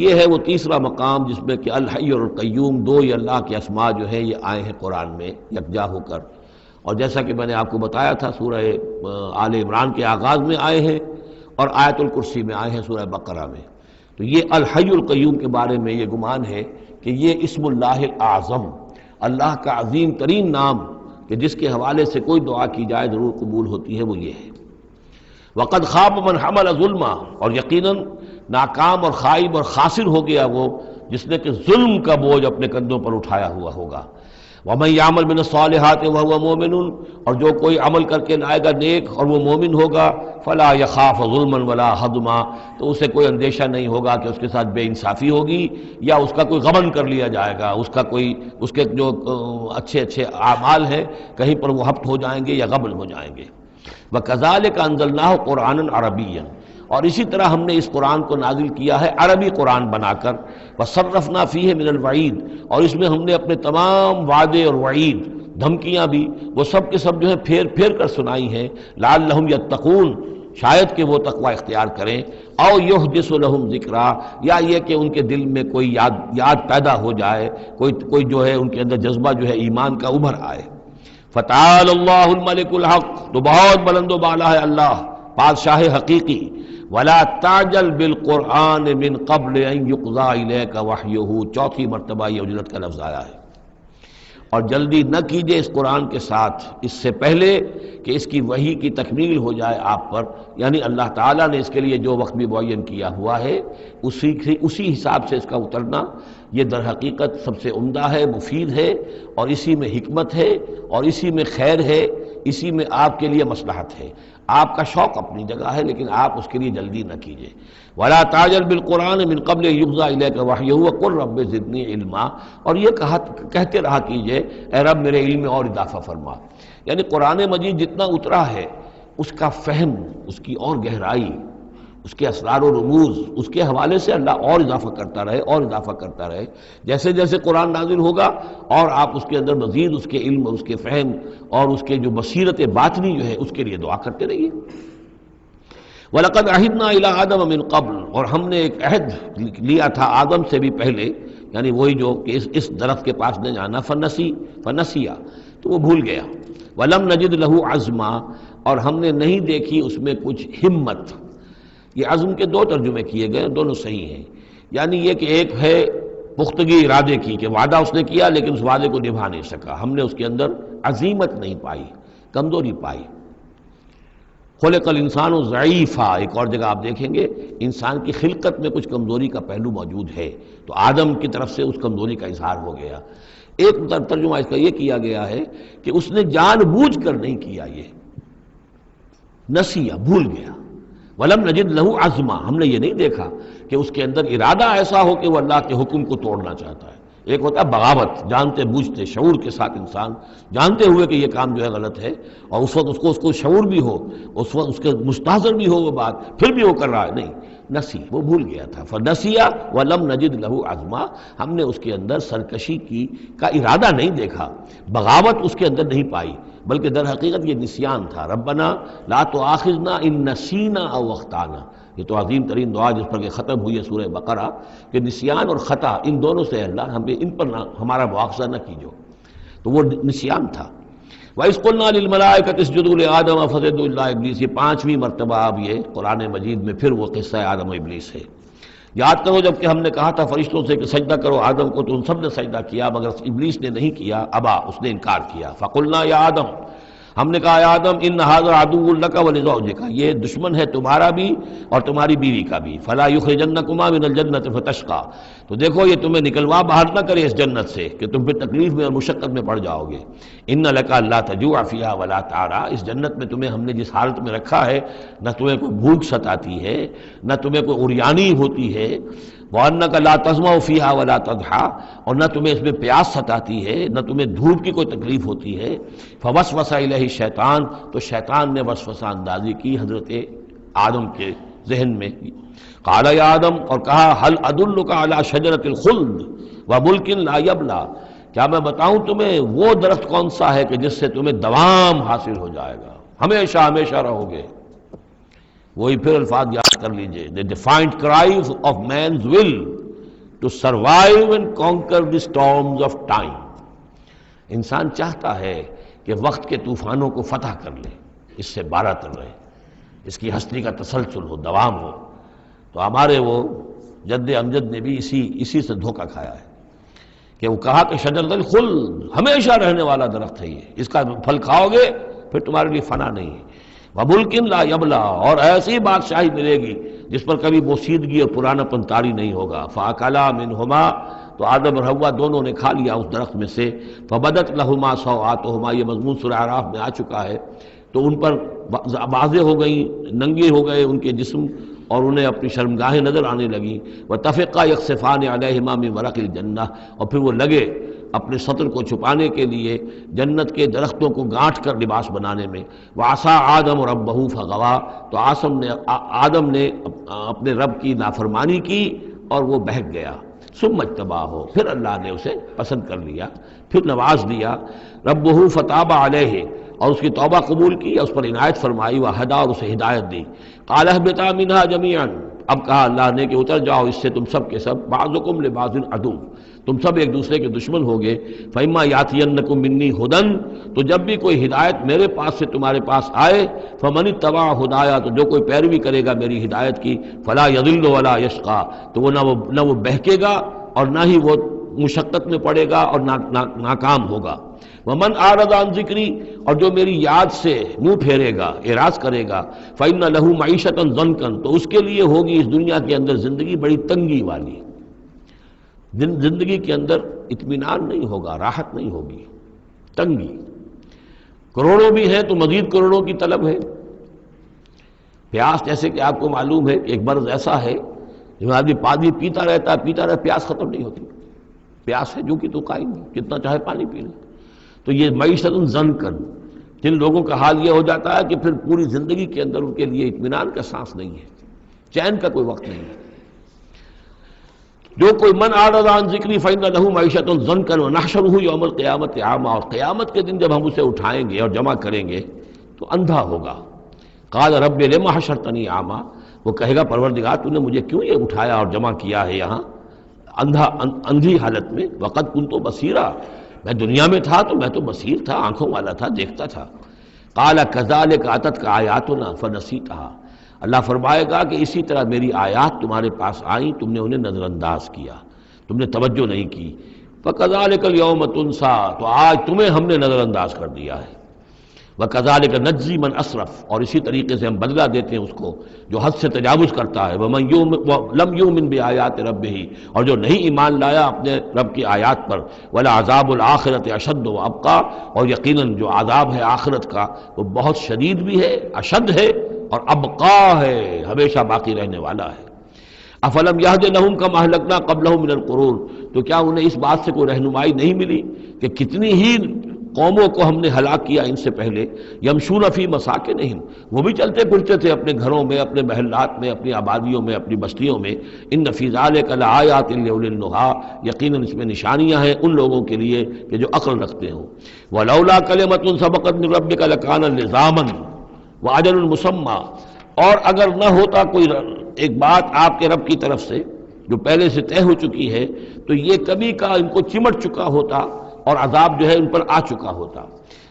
یہ ہے وہ تیسرا مقام جس میں کہ الحی اور القیوم دو یہ اللہ کے اسماء جو ہیں یہ آئے ہیں قرآن میں یکجا ہو کر، اور جیسا کہ میں نے آپ کو بتایا تھا سورہ آل عمران کے آغاز میں آئے ہیں اور آیت الکرسی میں آئے ہیں سورہ بقرہ میں۔ تو یہ الحی القیوم کے بارے میں یہ گمان ہے کہ یہ اسم اللہ الاعظم، اللہ کا عظیم ترین نام کہ جس کے حوالے سے کوئی دعا کی جائے ضرور قبول ہوتی ہے، وہ یہ ہے۔ وقد خاب من حمل ظلما، اور یقیناً ناکام اور خائب اور خاسر ہو گیا وہ جس نے کہ ظلم کا بوجھ اپنے کندھوں پر اٹھایا ہوا ہوگا۔ وَمَن يَعْمَلْ مِنَ الصَّالِحَاتِ وَهُوَ مُؤْمِنٌ، اور جو کوئی عمل کر کے لائے گا نیک اور وہ مومن ہوگا، فَلَا يَخَافُ ظُلْمًا وَلَا حَظْمًا، تو اسے کوئی اندیشہ نہیں ہوگا کہ اس کے ساتھ بے انصافی ہوگی یا اس کا کوئی غبن کر لیا جائے گا، اس کے جو اچھے اچھے اعمال ہیں کہیں پر وہ ہفت ہو جائیں گے یا غبن ہو جائیں گے۔ وَكَذَلِكَ أَنزَلْنَاهُ قُرْآنًا عَرَبِيًّا، اور اسی طرح ہم نے اس قرآن کو نازل کیا ہے عربی قرآن بنا کر۔ وَصَرَّفْنَا فِيهِ مِنَ الْوَعِيدِ، اور اس میں ہم نے اپنے تمام وعدے اور وعید، دھمکیاں بھی وہ سب کے سب جو ہے پھیر پھیر کر سنائی ہیں، لعلہم یتقون، شاید کہ وہ تقوی اختیار کریں، او یحدث لہم ذکرا، یا یہ کہ ان کے دل میں کوئی یاد پیدا ہو جائے، کوئی جو ہے ان کے اندر جذبہ جو ہے ایمان کا ابھر آئے۔ فتعال اللہ الملک الحق، تو بہت بلند و بالا ہے اللہ بادشاہ حقیقی۔ ولا تعجل بالقرآن من قبل ان یقضى الیک وحیہ، چوتھی مرتبہ یہ اجلت کا لفظ آیا ہے۔ اور جلدی نہ کیجئے اس قرآن کے ساتھ اس سے پہلے کہ اس کی وحی کی تکمیل ہو جائے آپ پر، یعنی اللہ تعالیٰ نے اس کے لیے جو وقت بھی معین کیا ہوا ہے اسی حساب سے اس کا اترنا یہ در حقیقت سب سے عمدہ ہے، مفید ہے، اور اسی میں حکمت ہے اور اسی میں خیر ہے اسی میں آپ کے لیے مصلحت ہے. آپ کا شوق اپنی جگہ ہے لیکن آپ اس کے لیے جلدی نہ کیجیے. وَلَا تَعْجَلْ بِالْقُرْآنِ مِنْ قَبْلِ أَنْ يُقْضَىٰ إِلَيْكَ وَحْيُهُ وَقُلْ رَبِّ زِدْنِي عِلْمًا. اور یہ کہتے رہا کیجیے اے رب میرے علم میں اور اضافہ فرما. یعنی قرآن مجید جتنا اترا ہے اس کا فہم، اس کی اور گہرائی، اس کے اسرار و رموز، اس کے حوالے سے اللہ اور اضافہ کرتا رہے اور اضافہ کرتا رہے. جیسے جیسے قرآن نازل ہوگا اور آپ اس کے اندر مزید اس کے علم، اس کے فہم اور اس کے جو بصیرت باطنی جو ہے اس کے لیے دعا کرتے رہیے. وَلَقَدْ عَهِدْنَا إِلَىٰ آدَمَ مِنْ قَبْلُ. اور ہم نے ایک عہد لیا تھا آدم سے بھی پہلے، یعنی وہی جو کہ اس درخت کے پاس نہ جانا. فنسیا تو وہ بھول گیا. وَلَمْ نَجِدْ لَهُ عَزْمًا. اور ہم نے نہیں دیکھی اس میں کچھ ہمت. یہ عزم کے دو ترجمے کیے گئے، دونوں صحیح ہیں. یعنی یہ کہ ایک ہے پختگی ارادے کی کہ وعدہ اس نے کیا لیکن اس وعدے کو نبھا نہیں سکا، ہم نے اس کے اندر عزیمت نہیں پائی، کمزوری پائی. خلق الانسان ضعیفا. ایک اور جگہ آپ دیکھیں گے انسان کی خلقت میں کچھ کمزوری کا پہلو موجود ہے، تو آدم کی طرف سے اس کمزوری کا اظہار ہو گیا. ایک ترجمہ اس کا یہ کیا گیا ہے کہ اس نے جان بوجھ کر نہیں کیا، یہ نسیہ بھول گیا. وَلَمْ نَجِدْ لَهُ عَزْمًا. ہم نے یہ نہیں دیکھا کہ اس کے اندر ارادہ ایسا ہو کہ وہ اللہ کے حکم کو توڑنا چاہتا ہے. ایک ہوتا ہے بغاوت، جانتے بوجھتے شعور کے ساتھ انسان جانتے ہوئے کہ یہ کام جو ہے غلط ہے، اور اس وقت اس کو شعور بھی ہو، اس وقت اس کے مستحضر بھی ہو وہ بات، پھر بھی وہ کر رہا ہے. نہیں، نسی، وہ بھول گیا تھا. فنسیا وَلَمْ نَجِدْ لَهُ عَزْمًا. ہم نے اس کے اندر سرکشی کا ارادہ نہیں دیکھا، بغاوت اس کے اندر نہیں پائی، بلکہ در حقیقت یہ نسیان تھا. ربنا لا تؤاخذنا ان نسینا او اخطانا. یہ تو عظیم ترین دعا جس پر کہ ختم ہوئی ہے سورہ بقرہ کہ نسیان اور خطا ان دونوں سے اللہ ہمیں ان پر ہمارا مواخذہ نہ کیجو. تو وہ نسیان تھا. وَإِذْ قُلْنَا لِلْمَلَائِكَةِ اسْجُدُوا لِآدَمَ فَسَجَدُوا إِلَّا إِبْلِيسَ. یہ پانچویں مرتبہ اب یہ قرآن مجید میں پھر وہ قصہ آدم و ابلیس ہے. یاد کرو جب کہ ہم نے کہا تھا فرشتوں سے کہ سجدہ کرو آدم کو، تو ان سب نے سجدہ کیا مگر ابلیس نے نہیں کیا، ابا، اس نے انکار کیا. فَقُلْنَا يَا آدَمَ. ہم نے کہا اے آدم ان ھذا عدو لک ولزوجک. یہ دشمن ہے تمہارا بھی اور تمہاری بیوی کا بھی. فلا یخرجنکما من الجنۃ فتشقى. تو دیکھو یہ تمہیں نکلوا باہر نہ کرے اس جنت سے کہ تم پھر تکلیف میں اور مشقت میں پڑ جاؤ گے. ان لک الا تجوع فیھا ولا تعرى. اس جنت میں تمہیں ہم نے جس حالت میں رکھا ہے نہ تمہیں کوئی بھوک ستاتی ہے نہ تمہیں کوئی عریانی ہوتی ہے. وَأَنَّكَ لَا تَظْمَأُ فِيهَا وَلَا تَضْحَىٰ. اور نہ تمہیں اس میں پیاس ستاتی ہے نہ تمہیں دھوپ کی کوئی تکلیف ہوتی ہے. فَوَسْوَسَ إِلَيْهِ الشَّيْطَانُ. تو شیطان نے وسوسہ اندازی کی حضرت آدم کے ذہن میں. قَالَ يَا آدم. اور کہا هَلْ أَدُلُّكَ عَلَىٰ شَجَرَةِ الْخُلْدِ وَمُلْكٍ لَا يَبْلَىٰ. کیا میں بتاؤں تمہیں وہ درخت کون سا ہے کہ جس سے تمہیں دوام حاصل ہو جائے گا، ہمیشہ ہمیشہ رہو گے. وہی پھر الفاظ یاد کر لیجئے. The defiant cries of man's will to survive and conquer the storms of time. انسان چاہتا ہے کہ وقت کے طوفانوں کو فتح کر لے، اس سے بارہ تر رہے، اس کی ہستی کا تسلسل ہو، دوام ہو. تو ہمارے وہ جد امجد نے بھی اسی سے دھوکہ کھایا ہے کہ وہ کہا کہ شجرۃ الخلد، ہمیشہ رہنے والا درخت ہے یہ، اس کا پھل کھاؤ گے پھر تمہارے لیے فنا نہیں ہے. وَمُلْكٍ لَا يَبْلَىٰ. اور ایسی بادشاہی ملے گی جس پر کبھی بوسیدگی اور پرانا پن طاری نہیں ہوگا. فَأَكَلَا مِنْهُمَا. تو آدم اور حوا دونوں نے کھا لیا اس درخت میں سے. فَبَدَتْ لَهُمَا سَوْآتُهُمَا. یہ مضمون سورہ اعراف میں آ چکا ہے. تو ان پر واضح ہو گئیں، ننگے ہو گئے ان کے جسم اور انہیں اپنی شرمگاہیں نظر آنے لگیں. وَتَفِقَّا يَخْصِفَانِ عَلَيْهِمَا مِنْ وَرَقِ الْجَنَّةِ. اور پھر وہ لگے اپنے سطر کو چھپانے کے لیے جنت کے درختوں کو گانٹھ کر لباس بنانے میں. وَعَصَىٰ آدَمُ رَبَّهُ فَغَوَىٰ. تو آدم نے اپنے رب کی نافرمانی کی اور وہ بہک گیا. ثُمَّ اجْتَبَاهُ. پھر اللہ نے اسے پسند کر لیا، پھر نواز دیا. رَبُّهُ فَتَابَ عَلَيْهِ. اور اس کی توبہ قبول کی، اس پر عنایت فرمائی. وَهَدَىٰ. اور اسے ہدایت دی. قَالَ اهْبِطَا مِنْهَا جَمِيعًا. اب کہا اللہ نے کہ اتر جاؤ اس سے تم سب کے سب. بَعْضُكُمْ لِبَعْضٍ عَدُوٌّ. تم سب ایک دوسرے کے دشمن ہوگے. فَإِمَّا يَأْتِيَنَّكُم مِّنِّي هُدًى. تو جب بھی کوئی ہدایت میرے پاس سے تمہارے پاس آئے. فَمَنِ اتَّبَعَ هُدَايَا. تو جو کوئی پیروی کرے گا میری ہدایت کی. فَلَا يَضِلُّ وَلَا يَشْقَىٰ. تو وہ نہ وہ بہکے گا اور نہ ہی وہ مشقت میں پڑے گا اور ناکام ہوگا. وَمَنْ أَعْرَضَ عَنْ ذِكْرِي. اور جو میری یاد سے منہ پھیرے گا، اعراض کرے گا. فَإِنَّ لَهُ مَعِيشَةً ضَنْكًا. تو اس کے لیے ہوگی اس دنیا کے اندر زندگی بڑی تنگی والی. زندگی کے اندر اطمینان نہیں ہوگا، راحت نہیں ہوگی، تنگی. کروڑوں بھی ہیں تو مزید کروڑوں کی طلب ہے۔ پیاس جیسے کہ آپ کو معلوم ہے کہ ایک مرض ایسا ہے جو آدمی پانی پیتا رہتا ہے، پیاس ختم نہیں ہوتی، پیاس ہے جو کہ تو قائم ہے، جتنا چاہے پانی پی لے۔ تو یہ معیشت ضنکا، جن لوگوں کا حال یہ ہو جاتا ہے کہ پھر پوری زندگی کے اندر ان کے لیے اطمینان کا سانس نہیں ہے، چین کا کوئی وقت نہیں ہے۔ جو کوئی من اعرض عن ذکری فإن له معیشۃ ضنکا ونحشرہ یوم القیامۃ اعمی، اور قیامت کے دن جب ہم اسے اٹھائیں گے اور جمع کریں گے تو اندھا ہوگا۔ قال رب لم حشرتنی اعمی، وہ کہے گا پروردگار تو نے مجھے کیوں یہ اٹھایا اور جمع کیا ہے یہاں اندھی حالت میں، وقد کنت بصیرا، میں دنیا میں تھا تو میں تو بصیر تھا، آنکھوں والا تھا، دیکھتا تھا۔ قال کذالک اتتک آیاتنا فنسیتھا، اللہ فرمائے گا کہ اسی طرح میری آیات تمہارے پاس آئیں، تم نے انہیں نظر انداز کیا، تم نے توجہ نہیں کی۔ فکذالک اليوم تنسیٰ، تو آج تمہیں ہم نے نظر انداز کر دیا ہے۔ وَكَذَلِكَ نَجْزِي مَنْ أَسْرَفَ، اور اسی طریقے سے ہم بدلہ دیتے ہیں اس کو جو حد سے تجاوز کرتا ہے۔ وَمَنْ لَمْ يُؤْمِنْ بِآيَاتِ رَبِّهِ، اور جو نہیں ایمان لایا اپنے رب کی آیات پر۔ وَلَعَذَابُ الْآخِرَةِ أَشَدُّ وَأَبْقَىٰ، اور یقیناً جو عذاب ہے آخرت کا وہ بہت شدید بھی ہے، اشد ہے، اور ابقا ہے، ہمیشہ باقی رہنے والا ہے۔ افلم یہد لہم کم اہلکنا قبلہم من القرون، تو کیا انہیں اس بات سے کوئی رہنمائی نہیں ملی کہ کتنی ہی قوموں کو ہم نے ہلاک کیا ان سے پہلے۔ یمشون فی مساکنہم، وہ بھی چلتے پھرتے تھے اپنے گھروں میں، اپنے محلات میں، اپنی آبادیوں میں، اپنی بستیوں میں۔ ان فی ذلک لآیات لأولی النہیٰ، یقیناً اس میں نشانیاں ہیں ان لوگوں کے لیے کہ جو عقل رکھتے ہوں۔ ولولا کلمۃ سبقت من ربک لکان لزاما واجل مسمى، اور اگر نہ ہوتا کوئی ایک بات آپ کے رب کی طرف سے جو پہلے سے طے ہو چکی ہے تو یہ کبھی کا ان کو چمٹ چکا ہوتا اور عذاب جو ہے ان پر آ چکا ہوتا۔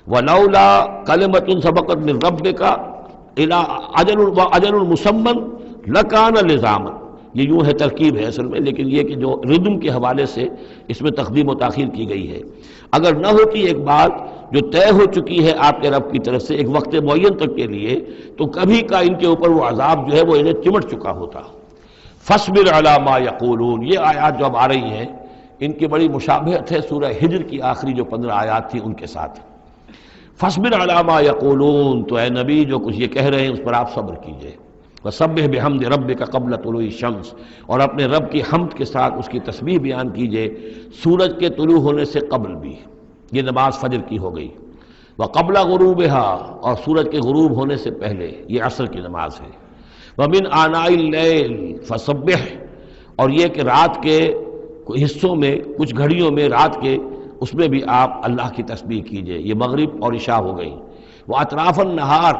وَلَوْلَا كَلِمَةٌ سَبَقَتْ مِنْ رَبِّكَ إِلَىٰ أَجَلٌ مُّسَمًّى لَكَانَ لِزَامًا، یہ یوں ہے ترکیب ہے اصل میں، لیکن یہ کہ جو ردم کے حوالے سے اس میں تقدیم و تاخیر کی گئی ہے۔ اگر نہ ہوتی ایک بات جو طے ہو چکی ہے آپ کے رب کی طرف سے ایک وقت معین تک کے لیے، تو کبھی کا ان کے اوپر وہ عذاب جو ہے وہ انہیں چمٹ چکا ہوتا۔ فَاصْبِرْ عَلَىٰ مَا يَقُولُونَ، یہ آیات جو اب آ رہی ہیں ان کی بڑی مشابہت ہے سورہ ہجر کی آخری جو 15 آیات تھی ان کے ساتھ۔ فَاصْبِرْ عَلَىٰ مَا يَقُولُونَ، تو اے نبی جو کچھ یہ کہہ رہے ہیں اس پر آپ صبر کیجئے۔ وَسَبِّحْ بِحَمْدِ رَبِّكَ قَبْلَ طُلُوعِ الشَّمْسِ، اور اپنے رب کی حمد کے ساتھ اس کی تسبیح بیان کیجئے سورج کے طلوع ہونے سے قبل بھی۔ یہ نماز فجر کی ہو گئی۔ وَقَبْلَ غُرُوبِهَا، اور سورج کے غروب ہونے سے پہلے، یہ عصر کی نماز ہے۔ وَمِنْ آنَاءِ اللَّيْلِ فَسَبِّحْ، اور یہ کہ رات کے حصوں میں، کچھ گھڑیوں میں رات کے، اس میں بھی آپ اللہ کی تسبیح کیجئے۔ یہ مغرب اور عشاء ہو گئی۔ وَأَطْرَافَ النَّهَارِ،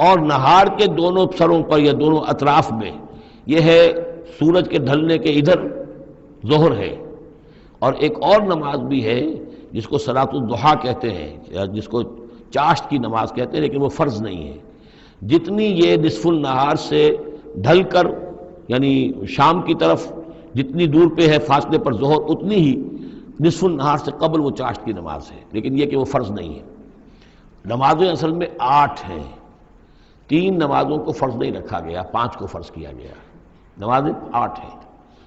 اور نہار کے دونوں سروں پر یا دونوں اطراف میں، یہ ہے سورج کے ڈھلنے کے ادھر ظہر ہے۔ اور ایک اور نماز بھی ہے جس کو صلاۃ الضحیٰ کہتے ہیں یا جس کو چاشت کی نماز کہتے ہیں، لیکن وہ فرض نہیں ہے۔ جتنی یہ نصف النہار سے ڈھل کر یعنی شام کی طرف جتنی دور پہ ہے فاصلے پر ظہر، اتنی ہی نصف النہار سے قبل وہ چاشت کی نماز ہے، لیکن یہ کہ وہ فرض نہیں ہے۔ نمازیں اصل میں 8 ہیں، 3 نمازوں کو فرض نہیں رکھا گیا، 5 کو فرض کیا گیا۔ نمازیں 8 ہیں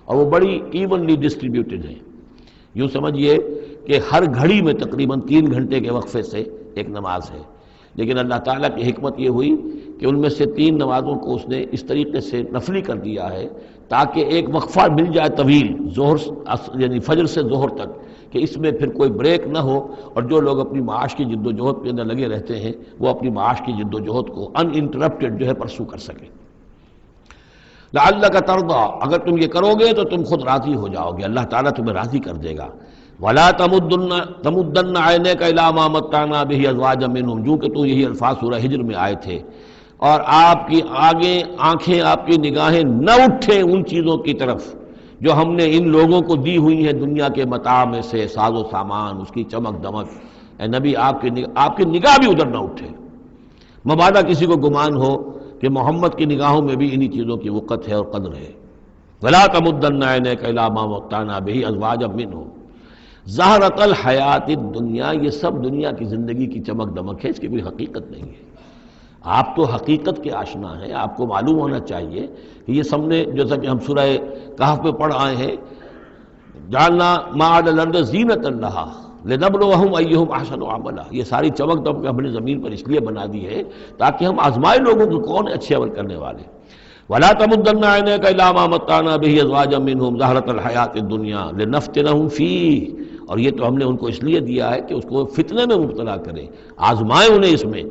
اور وہ بڑی ایونلی ڈسٹریبیوٹڈ ہیں۔ یوں سمجھیے کہ ہر گھڑی میں تقریباً 3 گھنٹے کے وقفے سے ایک نماز ہے، لیکن اللہ تعالیٰ کی حکمت یہ ہوئی کہ ان میں سے 3 نمازوں کو اس نے اس طریقے سے نفلی کر دیا ہے تاکہ ایک وقفہ مل جائے طویل، ظہر یعنی فجر سے ظہر تک، کہ اس میں پھر کوئی بریک نہ ہو، اور جو لوگ اپنی معاش کی جد و جہد کے اندر لگے رہتے ہیں وہ اپنی معاش کی جد و جہد کو ان انٹرپٹڈ جو ہے پرسو کر سکیں۔ لعلک ترضی، اگر تم یہ کرو گے تو تم خود راضی ہو جاؤ گے، اللہ تعالیٰ تمہیں راضی کر دے گا۔ ولا تمدن عینیک الی ما متعنا بہ ازواجا منہم، جو کہ تو یہی الفاظ سورہ ہجر میں آئے تھے، اور آپ کی آگے آنکھیں، آپ کی نگاہیں نہ اٹھیں ان چیزوں کی طرف جو ہم نے ان لوگوں کو دی ہوئی ہیں دنیا کے متاع میں سے، ساز و سامان، اس کی چمک دمک۔ اے نبی آپ کی نگاہ بھی ادھر نہ اٹھے، مبادا کسی کو گمان ہو کہ محمد کی نگاہوں میں بھی انہی چیزوں کی وقت ہے اور قدر ہے۔ ولا تمدن عینیک الی ما متعنا بہ ازواجا منہم زہرۃ الحیات الدنیا، یہ سب دنیا کی زندگی کی چمک دمک ہے، اس کی کوئی حقیقت نہیں ہے۔ آپ تو حقیقت کے آشنا ہیں، آپ کو معلوم ہونا چاہیے کہ یہ سب نے، جیسا کہ ہم سورہ کہف میں پڑھ آئے ہیں، جعلنا ما علی الارض زینۃ لہا، لنبلوہم ایہم احسن عملا، یہ ساری چمک دمک ہم نے زمین پر اس لیے بنا دی ہے تاکہ ہم آزمائے لوگوں کو کون اچھے عمل کرنے والے۔ ولا تمدن عینیک الی ما متعنا بہ ازواجا منہم زہرۃ الحیاۃ الدنیا لنفتنہم فیہ، اور یہ تو ہم نے ان کو اس لیے دیا ہے کہ اس کو فتنے میں مبتلا کریں، آزمائیں انہیں اس میں۔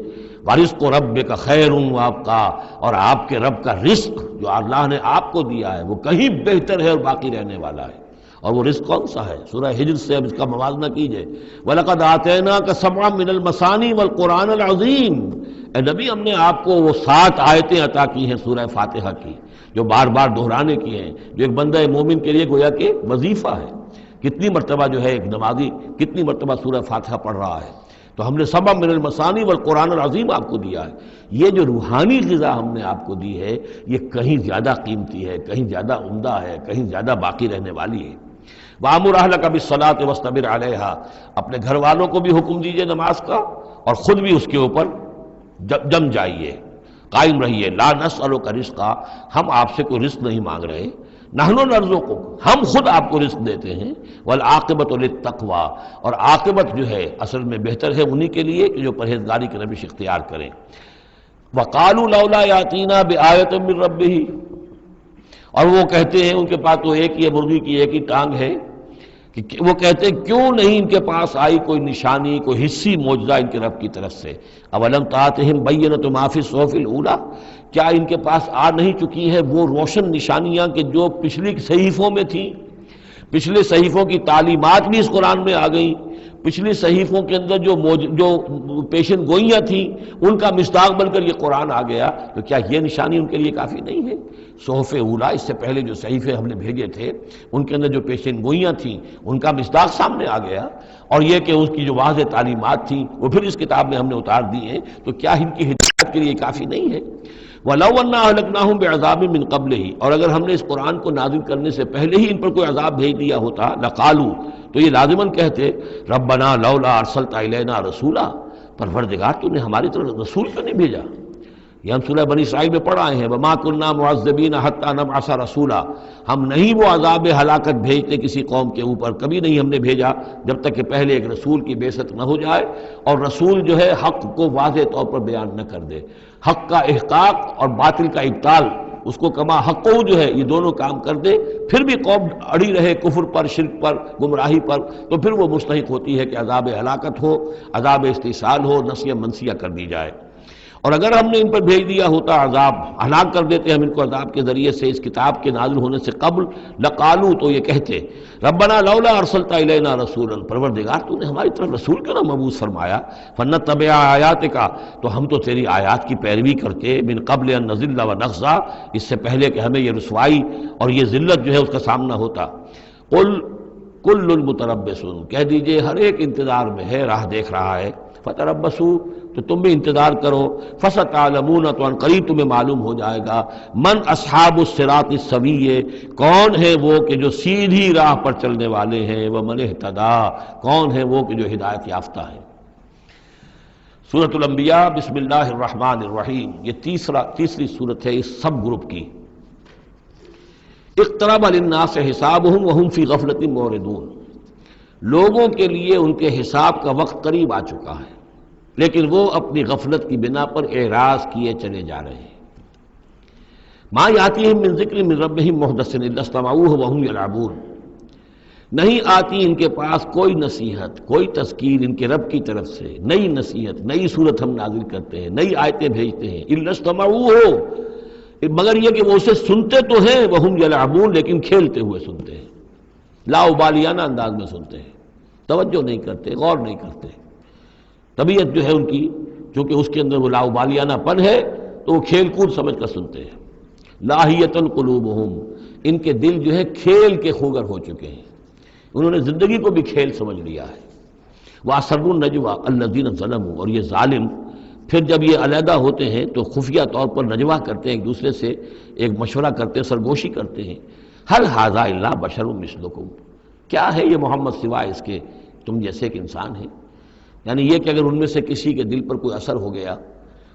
وَرِزْقُ رَبِّكَ خَيْرٌ وَأَبْقَىٰ، اور آپ کے رب کا رزق جو اللہ نے آپ کو دیا ہے وہ کہیں بہتر ہے اور باقی رہنے والا ہے۔ اور وہ رزق کون سا ہے؟ سورہ ہجر سے اب اس کا موازنہ کیجئے۔ وَلَقَدْ آتَيْنَاكَ سَبْعًا مِّنَ الْمَثَانِي وَالْقُرْآنِ الْعَظِيمِ، اے نبی ہم نے آپ کو وہ 7 آیتیں عطا کی ہیں سورہ فاتحہ کی، جو بار بار دہرانے کی ہیں، جو ایک بندہ مومن کے لیے گویا کہ وظیفہ ہے۔ کتنی مرتبہ جو ہے ایک نمازی کتنی مرتبہ سورہ فاتحہ پڑھ رہا ہے؟ تو ہم نے سبع من المثانی والقرآن العظیم آپ کو دیا ہے۔ یہ جو روحانی غذا ہم نے آپ کو دی ہے یہ کہیں زیادہ قیمتی ہے، کہیں زیادہ عمدہ ہے، کہیں زیادہ باقی رہنے والی ہے۔ وَأَمُرْ أَهْلَكَ بِالصَّلَاةِ وَاصْطَبِرْ عَلَيْهَا، اپنے گھر والوں کو بھی حکم دیجئے نماز کا اور خود بھی اس کے اوپر جم جائیے، قائم رہیے۔ لا نسألک رزقا، ہم آپ سے کوئی رزق نہیں مانگ رہے، نحن نرزقک، ہم خود آپ کو رزق دیتے ہیں۔ والعاقبۃ للتقویٰ، اور عاقبت جو ہے اصل میں بہتر ہے انہی کے لیے کہ جو پرہیزگاری کی روش اختیار کریں۔ وقالوا لولا یاتینا بآیۃ من ربہ، اور وہ کہتے ہیں ان کے پاس تو ایک ہی مرغی کی ایک ہی ٹانگ ہے، کہ وہ کہتے ہیں کیوں نہیں ان کے پاس آئی کوئی نشانی، کوئی حصی معجزہ ان کے رب کی طرف سے۔ اولم تاتہم بینۃ ما فی الصحف الاولی، کیا ان کے پاس آ نہیں چکی ہے وہ روشن نشانیاں کہ جو پچھلی صحیفوں میں تھیں؟ پچھلے صحیفوں کی تعلیمات بھی اس قرآن میں آ گئیں، پچھلی صحیفوں کے اندر جو پیشن گوئیاں تھیں ان کا مصداق بن کر یہ قرآن آ گیا، تو کیا یہ نشانی ان کے لیے کافی نہیں ہے؟ صحف اولیٰ، اس سے پہلے جو صحیفے ہم نے بھیجے تھے ان کے اندر جو پیشن گوئیاں تھیں ان کا مصداق سامنے آ گیا، اور یہ کہ اس کی جو واضح تعلیمات تھیں وہ پھر اس کتاب میں ہم نے اتار دی ہیں، تو کیا ان کی ہدایت کے لیے کافی نہیں ہے؟ وَلَوْ أَنَّا أَهْلَكْنَاهُمْ بِعَذَابٍ مِّن قَبْلِهِ، اور اگر ہم نے اس قرآن کو نازل کرنے سے پہلے ہی ان پر کوئی عذاب بھیج دیا ہوتا، لَقَالُوا، تو یہ لازماً کہتے ربنا لولا ارسلت الینا رسولا، پروردگار تو نے ہماری طرف رسول کیوں نہیں بھیجا؟ یہ ہم سورہ بنی اسرائیل میں پڑھ آئے ہیں، وما كنا معذبین حتی نبعث رسولا، ہم نہیں وہ عذاب ہلاکت بھیجتے کسی قوم کے اوپر، کبھی نہیں ہم نے بھیجا جب تک کہ پہلے ایک رسول کی بعثت نہ ہو جائے، اور رسول جو ہے حق کو واضح طور پر بیان نہ کر دے، حق کا احقاق اور باطل کا ابطال، اس کو کما حقو جو ہے یہ دونوں کام کر دے، پھر بھی قوم اڑی رہے کفر پر، شرک پر، گمراہی پر، تو پھر وہ مستحق ہوتی ہے کہ عذاب ہلاکت ہو، عذاب استحصال ہو، نسیہ منسیہ کر دی جائے۔ اور اگر ہم نے ان پر بھیج دیا ہوتا عذاب، ہلاک کر دیتے ہم ان کو عذاب کے ذریعے سے اس کتاب کے نازل ہونے سے قبل، لقالو، تو یہ کہتے ربنا لولا ارسلت الینا رسولا، پروردگار تو نے ہماری طرف رسول کیوں نہ مبعوث فرمایا، فنتبع آیاتک، تو ہم تو تیری آیات کی پیروی کرتے، من قبل ان نذل ونخزى، اس سے پہلے کہ ہمیں یہ رسوائی اور یہ ذلت جو ہے اس کا سامنا ہوتا۔ قل کل المتربص، کہہ دیجئے ہر ایک انتظار میں ہے، راہ دیکھ رہا ہے، فتربصوا، تو تم بھی انتظار کرو، فستعلمون، تو ان قریب تمہیں معلوم ہو جائے گا، من اصحاب الصراط السوی، کون ہے وہ کہ جو سیدھی راہ پر چلنے والے ہیں، ومن اہتدی، کون ہے وہ کہ جو ہدایت یافتہ ہے۔ سورۃ الانبیاء، بسم اللہ الرحمن الرحیم، یہ تیسری سورت ہے اس سب گروپ کی۔ اقترب للناس حسابهم وهم فی غفلۃ معرضون، لوگوں کے لیے ان کے حساب کا وقت قریب آ چکا ہے لیکن وہ اپنی غفلت کی بنا پر اعراض کیے چلے جا رہے ہیں۔ ما یاتیہم من ذکر من ربہم محدث الا استمعوہ وہم یلعبون، نہیں آتی ان کے پاس کوئی نصیحت، کوئی تذکیر ان کے رب کی طرف سے، نئی نصیحت، نئی صورت ہم نازل کرتے ہیں، نئی آیتیں بھیجتے ہیں، الا استمعوہ، مگر یہ کہ وہ اسے سنتے تو ہیں، وہم یلعبون، لیکن کھیلتے ہوئے سنتے ہیں، لاابالیانہ انداز میں سنتے ہیں، توجہ نہیں کرتے، غور نہیں کرتے۔ طبیعت جو ہے ان کی، چونکہ اس کے اندر وہ لاابالیانہ پن ہے تو وہ کھیل کود سمجھ کر سنتے ہیں۔ لاہیۃ قلوبہم، ان کے دل جو ہے کھیل کے خوگر ہو چکے ہیں، انہوں نے زندگی کو بھی کھیل سمجھ لیا ہے۔ وَأَسَرُّوا النَّجْوَىٰ الَّذِينَ ظَلَمُوا، اور یہ ظالم پھر جب یہ علیحدہ ہوتے ہیں تو خفیہ طور پر نجوا کرتے ہیں، ایک دوسرے سے ایک مشورہ کرتے ہیں، سرگوشی کرتے ہیں، هَلْ هَٰذَا إِلَّا بَشَرٌ مِثْلُكُمْ، کیا ہے یہ محمد سوائے اس کے تم جیسے ایک انسان ہے؟ یعنی یہ کہ اگر ان میں سے کسی کے دل پر کوئی اثر ہو گیا،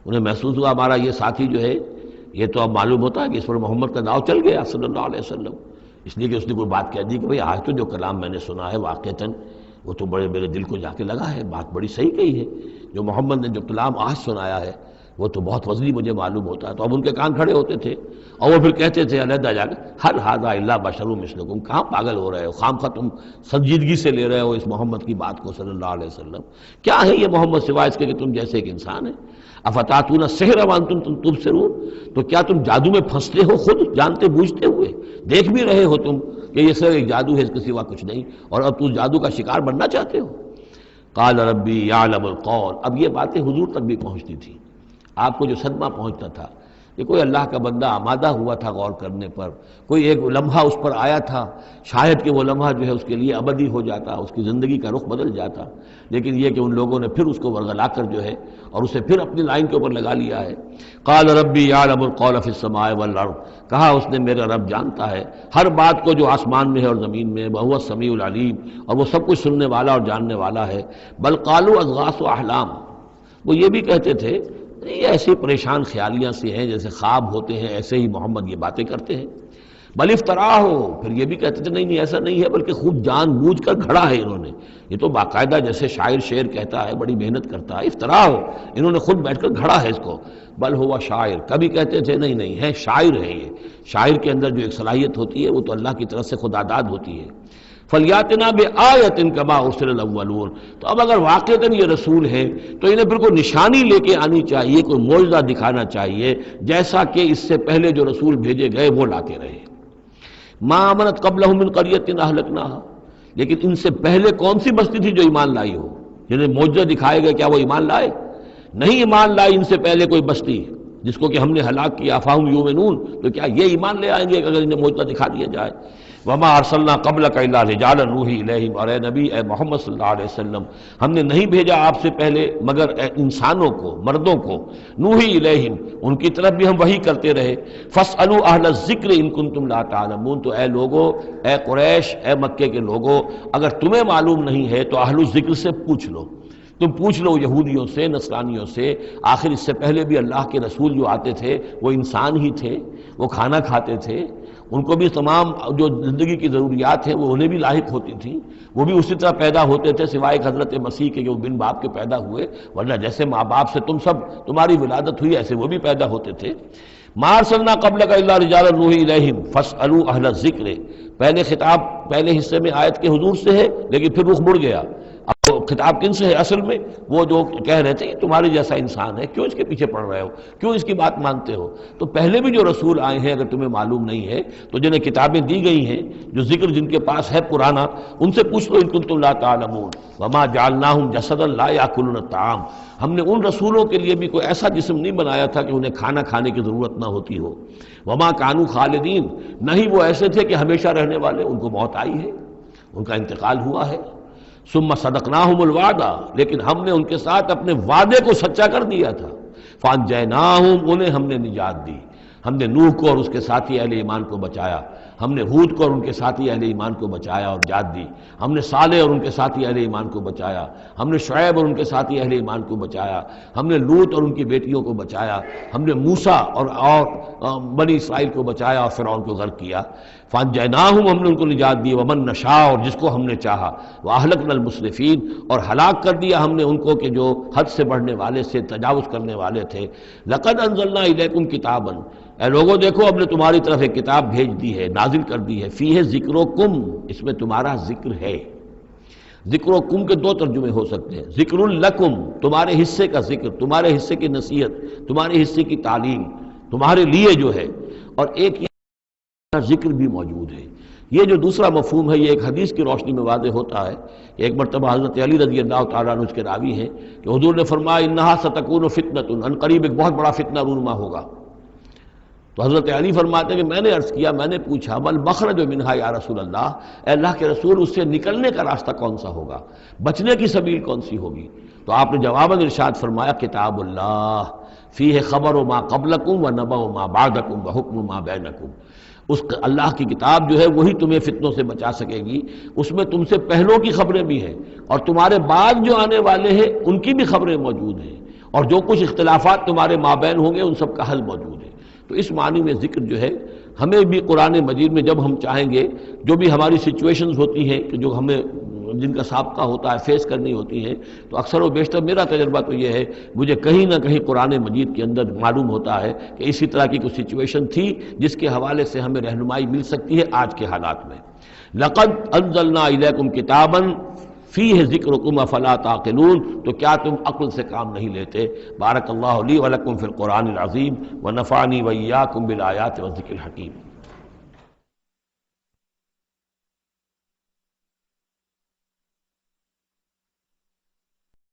انہیں محسوس ہوا ہمارا یہ ساتھی جو ہے یہ تو اب معلوم ہوتا ہے کہ اس پر محمد کا داؤ چل گیا صلی اللہ علیہ وسلم، اس لیے کہ اس نے کوئی بات کہہ دی کہ بھئی آج تو جو کلام میں نے سنا ہے واقعتاً وہ تو بڑے میرے دل کو جا کے لگا ہے، بات بڑی صحیح کہی ہے، جو محمد نے جو کلام آج سنایا ہے وہ تو بہت وزنی مجھے معلوم ہوتا ہے۔ تو اب ان کے کان کھڑے ہوتے تھے اور وہ پھر کہتے تھے علیحدہ جا کے حل ھذا الا بشر مثلکم، کہاں پاگل ہو رہے ہو، خواہ تم سنجیدگی سے لے رہے ہو اس محمد کی بات کو صلی اللہ علیہ وسلم، کیا ہے یہ محمد سوائے اس کے کہ تم جیسے ایک انسان ہے۔ افتاتون السحر وانتم تبصرون، تو کیا تم جادو میں پھنستے ہو خود جانتے بوجھتے ہوئے، دیکھ بھی رہے ہو تم کہ یہ صرف ایک جادو ہے، اس کے سوا کچھ نہیں، اور اب تم جادو کا شکار بننا چاہتے ہو۔ قال ربی یعلم القول، اب یہ باتیں حضور تک بھی پہنچتی تھی، آپ کو جو صدمہ پہنچتا تھا کہ کوئی اللہ کا بندہ آمادہ ہوا تھا غور کرنے پر، کوئی ایک لمحہ اس پر آیا تھا، شاید کہ وہ لمحہ جو ہے اس کے لیے ابدی ہو جاتا، اس کی زندگی کا رخ بدل جاتا، لیکن یہ کہ ان لوگوں نے پھر اس کو ورغلا کر جو ہے اور اسے پھر اپنی لائن کے اوپر لگا لیا ہے۔ قال ربی یعلم القول فی السماء والارض، کہا اس نے میرا رب جانتا ہے ہر بات کو جو آسمان میں ہے اور زمین میں، وہو السمیع العلیم، اور وہ سب کچھ سننے والا اور جاننے والا ہے۔ بل قالوا اضغاث احلام، وہ یہ بھی کہتے تھے یہ ایسی پریشان خیالیاں سے ہیں جیسے خواب ہوتے ہیں، ایسے ہی محمد یہ باتیں کرتے ہیں۔ بل افطرا ہو، پھر یہ بھی کہتے تھے نہیں ایسا نہیں ہے، بلکہ خوب جان بوجھ کر گھڑا ہے انہوں نے، یہ تو باقاعدہ جیسے شاعر شعر کہتا ہے بڑی محنت کرتا ہے، افطرا ہو، انہوں نے خود بیٹھ کر گھڑا ہے اس کو۔ بل ہوا شاعر، کبھی کہتے تھے نہیں ہے شاعر ہے، یہ شاعر کے اندر جو ایک صلاحیت ہوتی ہے وہ تو اللہ کی طرف سے خدا داد ہوتی ہے۔ فلیاتنا بآیۃ کما ارسل الاولون، تو اب اگر واقعتاً یہ رسول ہے تو انہیں بالکل نشانی لے کے آنی چاہیے، کوئی معجزہ دکھانا چاہیے جیسا کہ اس سے پہلے جو رسول بھیجے گئے وہ لاتے رہے۔ ما آمنت قبلہم من قریۃ اہلکناھا، لیکن ان سے پہلے کون سی بستی تھی جو ایمان لائی ہو، جنہیں معجزہ دکھائے گئے، کیا وہ ایمان لائے؟ نہیں ایمان لائی ان سے پہلے کوئی بستی جس کو کہ ہم نے ہلاک کیا، فاہم یؤمنون، تو کیا یہ ایمان لے آئیں گے اگر انہیں معجزہ دکھا دیا جائے؟ وما ارسلنا قبلک الا رجالا نوحی الیہم، اور اے نبی اے محمد صلی اللہ علیہ وسلم ہم نے نہیں بھیجا آپ سے پہلے مگر انسانوں کو، مردوں کو، نوحی الیہم ان کی طرف بھی ہم وحی کرتے رہے۔ فاسألوا اہل الذکر ان کنتم لا تعلمون، تو اے لوگو، اے قریش، اے مکے کے لوگو، اگر تمہیں معلوم نہیں ہے تو اہل الذکر سے پوچھ لو، تم پوچھ لو یہودیوں سے، نصرانیوں سے، آخر اس سے پہلے بھی اللہ کے رسول جو آتے تھے وہ انسان ہی تھے، وہ کھانا کھاتے تھے، ان کو بھی تمام جو زندگی کی ضروریات ہیں وہ انہیں بھی لاحق ہوتی تھیں، وہ بھی اسی طرح پیدا ہوتے تھے سوائے ایک حضرت مسیح کے جو بن باپ کے پیدا ہوئے، ورنہ جیسے ماں باپ سے تم سب تمہاری ولادت ہوئی ایسے وہ بھی پیدا ہوتے تھے۔ ما ارسلنا قبلک الا رجالا نوحی الیہم فاسألوا اہل الذکر، پہلے خطاب پہلے حصے میں آیت کے حضور سے ہے لیکن پھر رخ مڑ گیا، اب خطاب کن سے ہے؟ اصل میں وہ جو کہہ رہے تھے کہ تمہارے جیسا انسان ہے، کیوں اس کے پیچھے پڑ رہے ہو، کیوں اس کی بات مانتے ہو؟ تو پہلے بھی جو رسول آئے ہیں اگر تمہیں معلوم نہیں ہے تو جنہیں کتابیں دی گئی ہیں، جو ذکر جن کے پاس ہے پرانا، ان سے پوچھ لو ان کنتم لا تعلمون۔ وما جعلناہم جسدا لا یاکلون الطعام، ہم نے ان رسولوں کے لیے بھی کوئی ایسا جسم نہیں بنایا تھا کہ انہیں کھانا کھانے کی ضرورت نہ ہوتی ہو۔ وما کانوا خالدین، نہیں وہ ایسے تھے کہ ہمیشہ رہنے والے، ان کو موت آئی ہے، ان کا انتقال ہوا ہے۔ ثم صدقناہم الوعدہ، لیکن ہم نے ان کے ساتھ اپنے وعدے کو سچا کر دیا تھا۔ فانجیناہم، انہیں ہم نے نجات دی، ہم نے نوح کو اور اس کے ساتھی اہل ایمان کو بچایا، ہم نے ہود کو اور ان کے ساتھی اہل ایمان کو بچایا اور نجات دی، ہم نے صالح اور ان کے ساتھی اہل ایمان کو بچایا، ہم نے شعیب اور ان کے ساتھی اہل ایمان کو بچایا، ہم نے لوط اور ان کی بیٹیوں کو بچایا، ہم نے موسیٰ اور بنی اسرائیل کو بچایا اور فرعون کو غرق کیا۔ فانجیناہم، ہم نے ان کو نجات دی، ومن نشاء، اور جس کو ہم نے چاہا، واہلکنا المسرفین، اور ہلاک کر دیا ہم نے ان کو کہ جو حد سے بڑھنے والے سے تجاوز کرنے والے تھے۔ لقد انزلنا الیکم کتابا، اے لوگوں دیکھو ہم نے تمہاری طرف ایک کتاب بھیج دی ہے، نازل کر دی ہے، فیہ ذکرکم، اس میں تمہارا ذکر ہے۔ ذکر و کم کے دو ترجمے ہو سکتے ہیں، ذکر لکم، تمہارے حصے کا ذکر، تمہارے حصے کی نصیحت، تمہارے حصے کی تعلیم، تمہارے لیے جو ہے، اور ایک ذکر بھی موجود ہے۔ یہ جو دوسرا مفہوم ہے یہ ایک حدیث کی روشنی میں واضح ہوتا ہے کہ ایک مرتبہ حضرت علی رضی اللہ تعالیٰ عنہ اس کے راوی ہیں کہ حضور نے فرمایا انہا ستکون فتنۃ، ان قریب ایک بہت بڑا فتنہ رونما ہوگا۔ تو حضرت علی فرماتے ہیں کہ میں نے عرض کیا، میں نے پوچھا مل مخرج منہا یا رسول اللہ، اے اللہ کے رسول اس سے نکلنے کا راستہ کون سا ہوگا، بچنے کی سبیل کون سی ہوگی؟ تو آپ نے جواباً ارشاد فرمایا کتاب اللہ فیہ خبر ما قبلکم و نبأ ما بعدکم و حکم ما بینکم، اس اللہ کی کتاب جو ہے وہی تمہیں فتنوں سے بچا سکے گی، اس میں تم سے پہلوں کی خبریں بھی ہیں اور تمہارے بعد جو آنے والے ہیں ان کی بھی خبریں موجود ہیں، اور جو کچھ اختلافات تمہارے مابین ہوں گے ان سب کا حل موجود ہے۔ تو اس معنی میں ذکر جو ہے ہمیں بھی قرآن مجید میں جب ہم چاہیں گے، جو بھی ہماری سچویشنز ہوتی ہیں کہ جو ہمیں جن کا سابقہ ہوتا ہے فیس کرنی ہوتی ہیں، تو اکثر و بیشتر میرا تجربہ تو یہ ہے، مجھے کہیں نہ کہیں قرآن مجید کے اندر معلوم ہوتا ہے کہ اسی طرح کی کوئی سچویشن تھی جس کے حوالے سے ہمیں رہنمائی مل سکتی ہے آج کے حالات میں۔ لقد انزلنا الیکم کتابا فیہ ذکرکم افلا تعقلون، تو کیا تم عقل سے کام نہیں لیتے؟ بارک اللہ لی ولکم فی القرآن العظیم ونفعنی وإیاکم بالآیات والذکر الحکیم۔